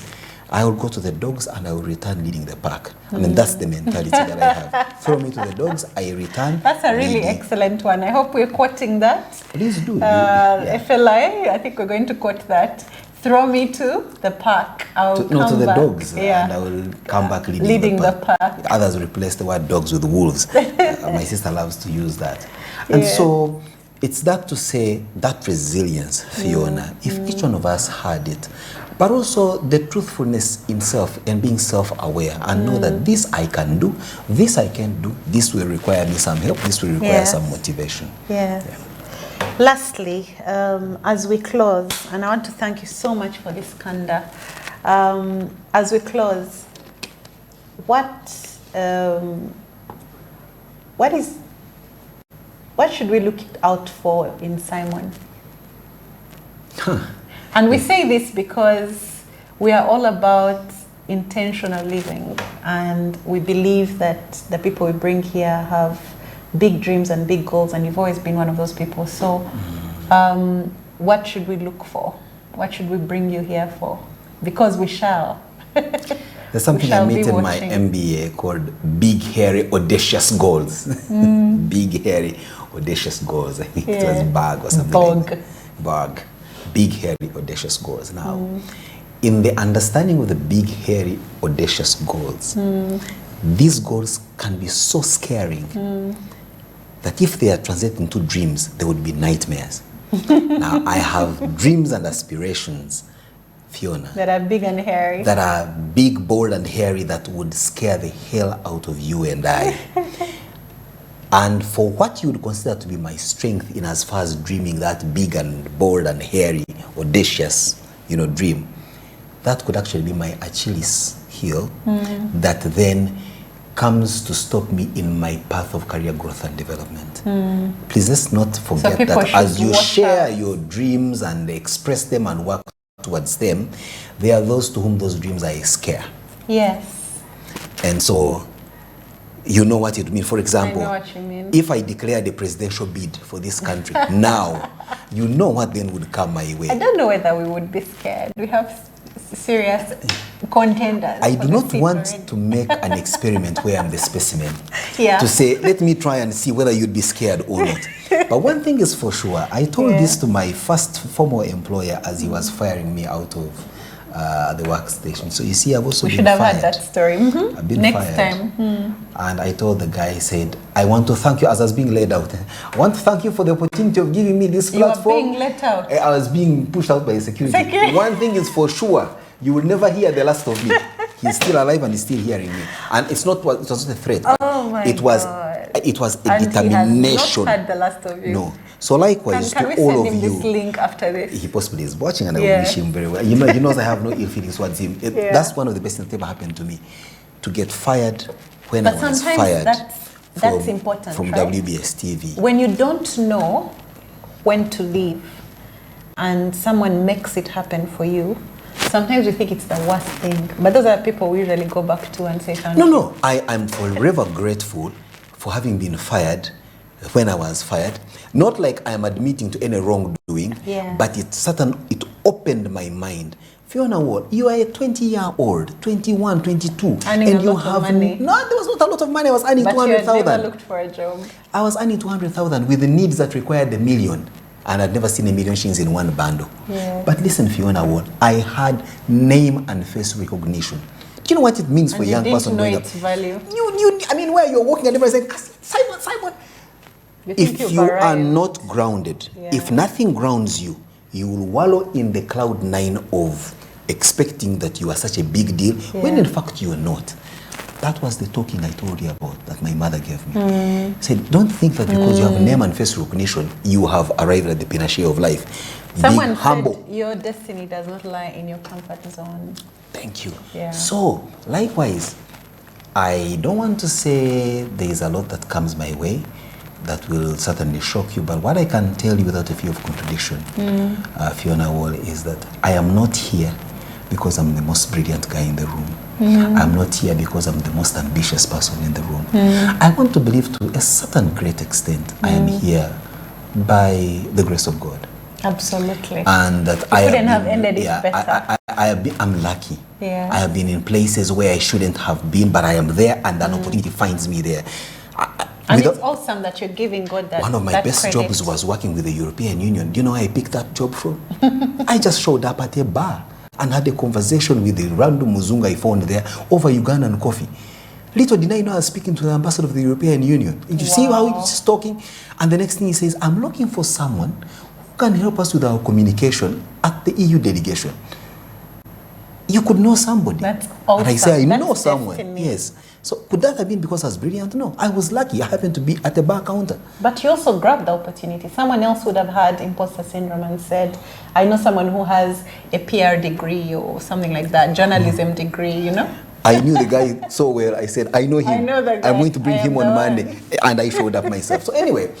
I will go to the dogs and I will return leading the pack. I mean, that's the mentality that I have. Throw me to the dogs, I return.
That's a really excellent one. I hope we're quoting that.
Please do.
FLI, I think we're going to quote that. Throw me to the park.
To the dogs, and I will come back leading the pack. Others replace the word dogs with wolves. My sister loves to use that. And so it's that to say, that resilience, Pheona, if each one of us had it, but also the truthfulness in self and being self-aware and know that this I can do, this I can do, this will require me some help, this will require some motivation.
Lastly, as we close, and I want to thank you so much for this candor. As we close, what should we look out for in Simon? And we say this because we are all about intentional living, and we believe that the people we bring here have big dreams and big goals, and you've always been one of those people. So what should we look for? What should we bring you here for? Because we shall.
There's something I met in my MBA called Big Hairy Audacious Goals. Big Hairy Audacious Goals. I think it was BAG or something. BAG. Big Hairy Audacious Goals. Now, in the understanding of the big hairy audacious goals, these goals can be so scaring that if they are translated into dreams, they would be nightmares. Now, I have dreams and aspirations, Pheona,
that are big and hairy.
That are big, bold, and hairy, that would scare the hell out of you and I. And for what you would consider to be my strength in as far as dreaming that big and bold and hairy, audacious, dream, that could actually be my Achilles heel that then comes to stop me in my path of career growth and development. Please let's not forget that as you share your dreams and express them and work towards them, there are those to whom those dreams are a scare.
Yes.
And so, you know what it means. For example,
I know what you mean.
If I declare the presidential bid for this country now, you know what then would come my way.
I don't know whether we would be scared. We have serious contenders.
I do not want to make an experiment where I'm the specimen.
Yeah.
To say, let me try and see whether you'd be scared or not. But one thing is for sure, I told this to my first former employer as he was firing me out of the workstation. So you see, I've also been fired. We should have had that
story.
I've been
next
fired.
time.
And I told the guy, I said, I want to thank you, as I was being laid out. I want to thank you for the opportunity of giving me this platform.
You were being let out.
I was being pushed out by security. One thing is for sure, you will never hear the last of me. He's still alive and he's still hearing me. And it was not a threat.
Oh my God.
It was a
and
determination.
He has not heard the last of you.
No. So likewise
can
to all of you.
Can we send him this link after this?
He possibly is watching, and I will wish him very well. He knows I have no ill feelings towards him. That's one of the best things that ever happened to me. To get fired when I was fired.
That's important,
from
right?
WBS TV.
When you don't know when to leave and someone makes it happen for you, sometimes we think it's the worst thing. But those are people we usually go back to and say thank you.
No. I'm forever grateful for having been fired when I was fired. Not like I'm admitting to any wrongdoing, but it opened my mind. Fiona Wall, you are a 20-year-old, 21, 22,
and you have
money. No, there was not a lot of money. I was earning 200,000.
But you had never looked for a job.
I was earning 200,000 with the needs that required $1 million, and I'd never seen $1 million shillings in one bundle.
Yeah.
But listen, Fiona Wall, I had name and face recognition. Do you know what it means for a young person
growing
up?
Its value.
I mean, where you're walking and everybody's saying, Simon. If you are not grounded, if nothing grounds you, you will wallow in the cloud 9 of expecting that you are such a big deal, when in fact you are not. That was the talking I told you about that my mother gave me. Said, don't think that because you have name and face recognition, you have arrived at the pinnacle of life.
Someone said your destiny does not lie in your comfort zone.
Thank you.
Yeah.
So, likewise, I don't want to say there is a lot that comes my way that will certainly shock you, but what I can tell you without a fear of contradiction, Fiona Wall, is that I am not here because I'm the most brilliant guy in the room. I'm not here because I'm the most ambitious person in the room. I want to believe to a certain great extent I am here by the grace of God.
Absolutely.
And that
I couldn't have ended it better.
I'm lucky.
Yeah.
I have been in places where I shouldn't have been, but I am there and an opportunity finds me there.
And it's awesome that you're giving God that.
One of my best jobs was working with the European Union. Do you know where I picked that job from? I just showed up at a bar and had a conversation with the random Muzunga I found there over Ugandan coffee. Little did I know I was speaking to the ambassador of the European Union. You see how he's talking? And the next thing he says, I'm looking for someone who can help us with our communication at the EU delegation. You could know somebody.
That's awesome.
And I say, I know someone. Yes. So could that have been because I was brilliant? No. I was lucky. I happened to be at the bar counter.
But you also grabbed the opportunity. Someone else would have had imposter syndrome and said, I know someone who has a PR degree or something like that, journalism degree, you know?
I knew the guy so well. I said, I know him.
I know the guy.
I'm going to bring him on Monday. And I showed up myself. So anyway,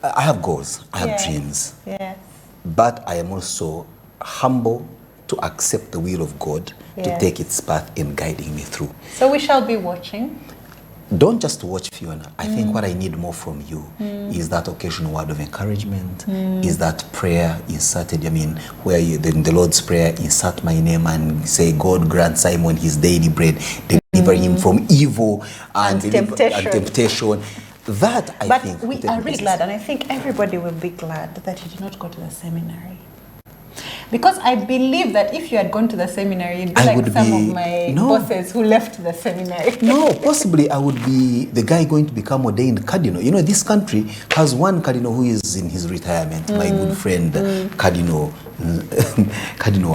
I have goals. I have dreams.
Yes.
But I am also humble to accept the will of God to take its path in guiding me through.
So we shall be watching.
Don't just watch, Fiona. I think what I need more from you is that occasional word of encouragement, is that prayer inserted, where in the Lord's Prayer, insert my name and say, God grant Simon his daily bread, deliver him from evil and temptation. That, I think.
But we are really glad, and I think everybody will be glad that you did not go to the seminary. Because I believe that if you had gone to the seminary, you'd be like some of my bosses who left the seminary.
No, possibly I would be the guy going to become ordained cardinal. You know, this country has one cardinal who is in his retirement, my good friend, Cardinal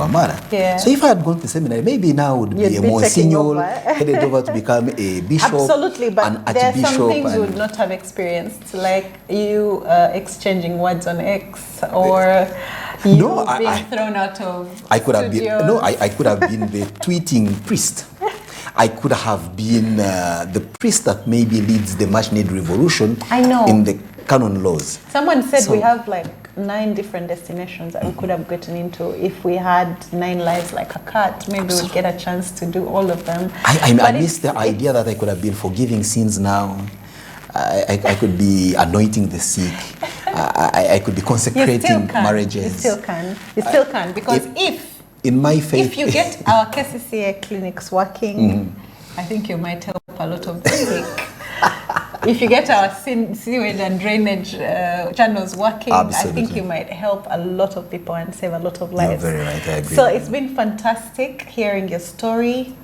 Amara.
Yeah.
So if I had gone to the seminary, maybe now I would be a Monsignor, headed over to become a bishop.
Absolutely, but
an
there are some
archbishop
things you would not have experienced, like you exchanging words on X, or you being thrown out of
I could have been I could have been the tweeting priest. I could have been the priest that maybe leads the much needed revolution in the canon laws.
Someone said we have like 9 different destinations that we could have gotten into if we had 9 lives like a cat. Maybe we'd get a chance to do all of them.
I miss the idea that I could have been forgiving sins now. I could be anointing the sick. I could be consecrating marriages.
You still can. Because if
in my faith,
if you get our KCCA clinics working, I think you might help a lot of the sick. If you get our sewage and drainage channels working,
Absolutely.
I think you might help a lot of people and save a lot of lives.
You're very right, I agree.
So it's been fantastic hearing your story,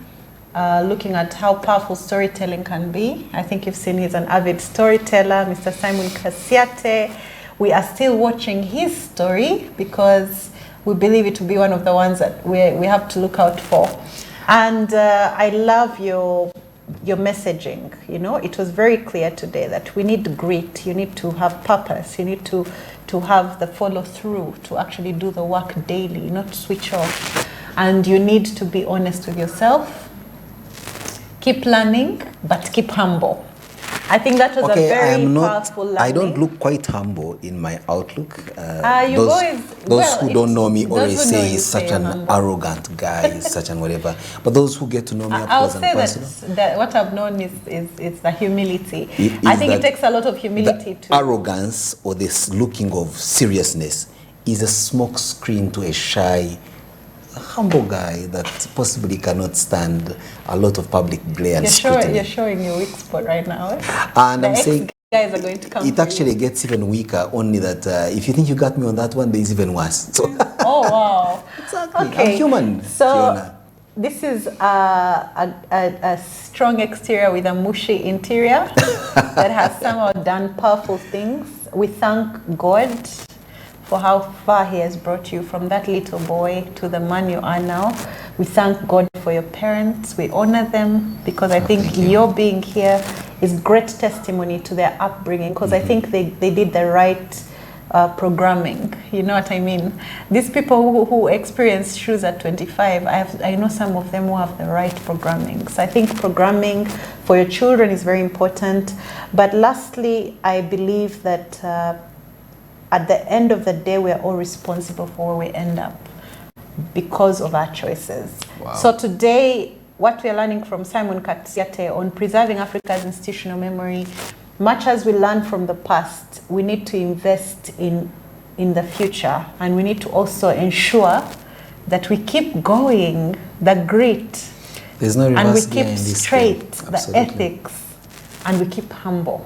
looking at how powerful storytelling can be. I think you've seen he's an avid storyteller, Mr. Simon Kasyate. We are still watching his story because we believe it to be one of the ones that we have to look out for. And I love your messaging. You know, it was very clear today that we need grit, you need to have purpose, you need to have the follow through to actually do the work daily, not switch off. And you need to be honest with yourself, keep learning, but keep humble. I think that was a very powerful learning.
I don't look quite humble in my outlook.
Those
who don't know me always say he's such an arrogant guy, such an whatever. But those who get to know me up close and personal,
that what I've known is the humility. I think it takes a lot of humility to
arrogance or this looking of seriousness is a smoke screen to a shy, humble guy that possibly cannot stand a lot of public glare and scrutiny.
You're showing your weak spot right now.
And I'm saying
guys are going to come.
It actually gets even weaker. Only that if you think you got me on that one, there's even worse. So
oh wow!
Exactly.
Okay.
I'm human.
So
Pheona.
This is a strong exterior with a mushy interior that has somehow done powerful things. We thank God for how far He has brought you from that little boy to the man you are now. We thank God for your parents. We honor them because I think your being here is great testimony to their upbringing, because I think they did the right programming. You know what I mean? These people who experience shoes at 25, I know some of them who have the right programming. So I think programming for your children is very important. But lastly, I believe that at the end of the day, we are all responsible for where we end up because of our choices. Wow. So today, what we are learning from Simon Kasyate on preserving Africa's institutional memory, much as we learn from the past, we need to invest in the future, and we need to also ensure that we keep going, the grit,
there's no
and we
reverse gear
keep
in this
straight,
game.
the ethics, and we keep humble.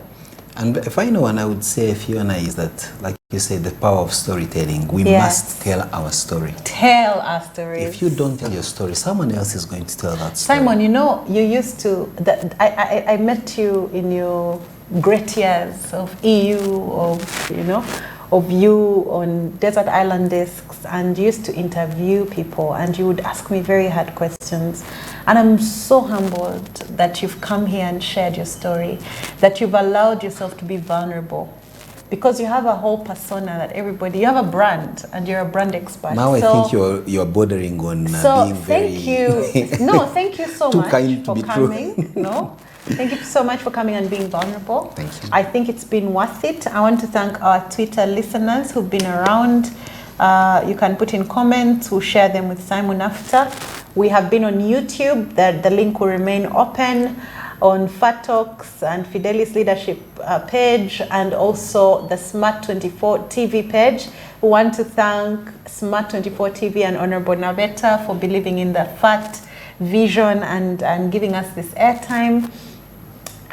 And if I know one, I would say, Pheona, is that, like you said, the power of storytelling. We must tell our story.
Tell our stories.
If you don't tell your story, someone else is going to tell that story.
Simon, you know, you used to, I met you in your great years of EU, of you on Desert Island Discs, and you used to interview people, and you would ask me very hard questions. And I'm so humbled that you've come here and shared your story, that you've allowed yourself to be vulnerable, because you have a whole persona that you have a brand, and you're a brand expert.
Now I think you're bordering on being very...
Thank you so much
kind to
for
be
coming.
True.
Thank you so much for coming and being vulnerable.
Thank you.
I think it's been worth it. I want to thank our Twitter listeners who've been around. You can put in comments. We'll share them with Simon after. We have been on YouTube. The link will remain open on Fat Talks and Fidelis Leadership page, and also the Smart 24 TV page. We want to thank Smart 24 TV and Honorable Naveta for believing in the FAT vision and giving us this airtime.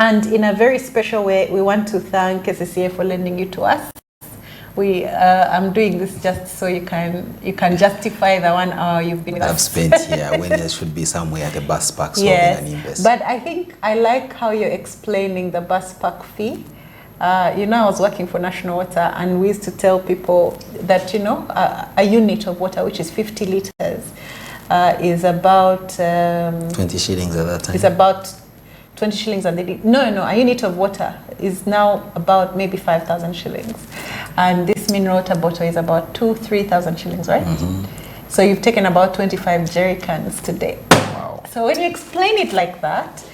And in a very special way, we want to thank KCCA for lending you to us. I'm doing this just so you can justify the 1 hour you've been with us.
I've spent here when there should be somewhere at the bus park solving an investment.
But I think I like how you're explaining the bus park fee. I was working for National Water, and we used to tell people that a unit of water, which is 50 liters, is about
20 shillings at that time.
It's about 20 shillings, and a unit of water is now about maybe 5,000 shillings, and this mineral water bottle is about 2,000-3,000 shillings, right? So you've taken about 25 jerry cans today.
Wow.
So when you explain it like that,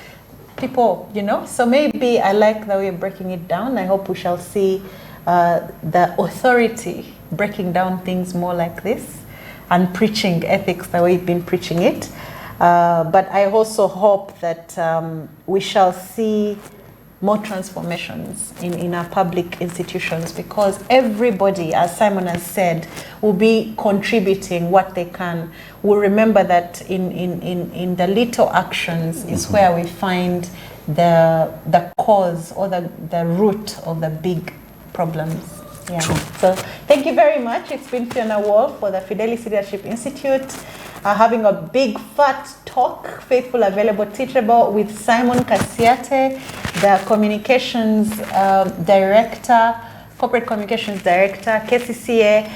people, so maybe I like the way you're breaking it down. I hope we shall see the authority breaking down things more like this and preaching ethics the way you've been preaching it. But I also hope that we shall see more transformations in our public institutions, because everybody, as Simon has said, will be contributing what they can. We'll remember that in the little actions is where we find the cause or the root of the big problems. Yeah.
True.
So thank you very much. It's been Pheona Wall for the Fidelis Leadership Institute, having a big fat talk, faithful, available, teachable, with Simon Kasyate, the communications director, corporate communications director, KCCA,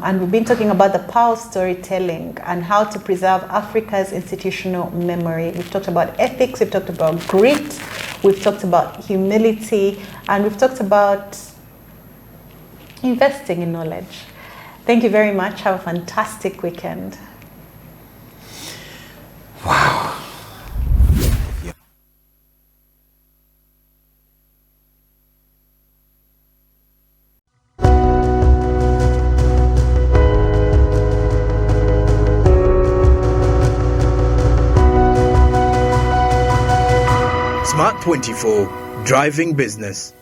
and we've been talking about the power of storytelling and how to preserve Africa's institutional memory. We've talked about ethics, we've talked about grit, we've talked about humility, and we've talked about investing in knowledge. Thank you very much. Have a fantastic weekend.
Wow.
Smart 24, driving business.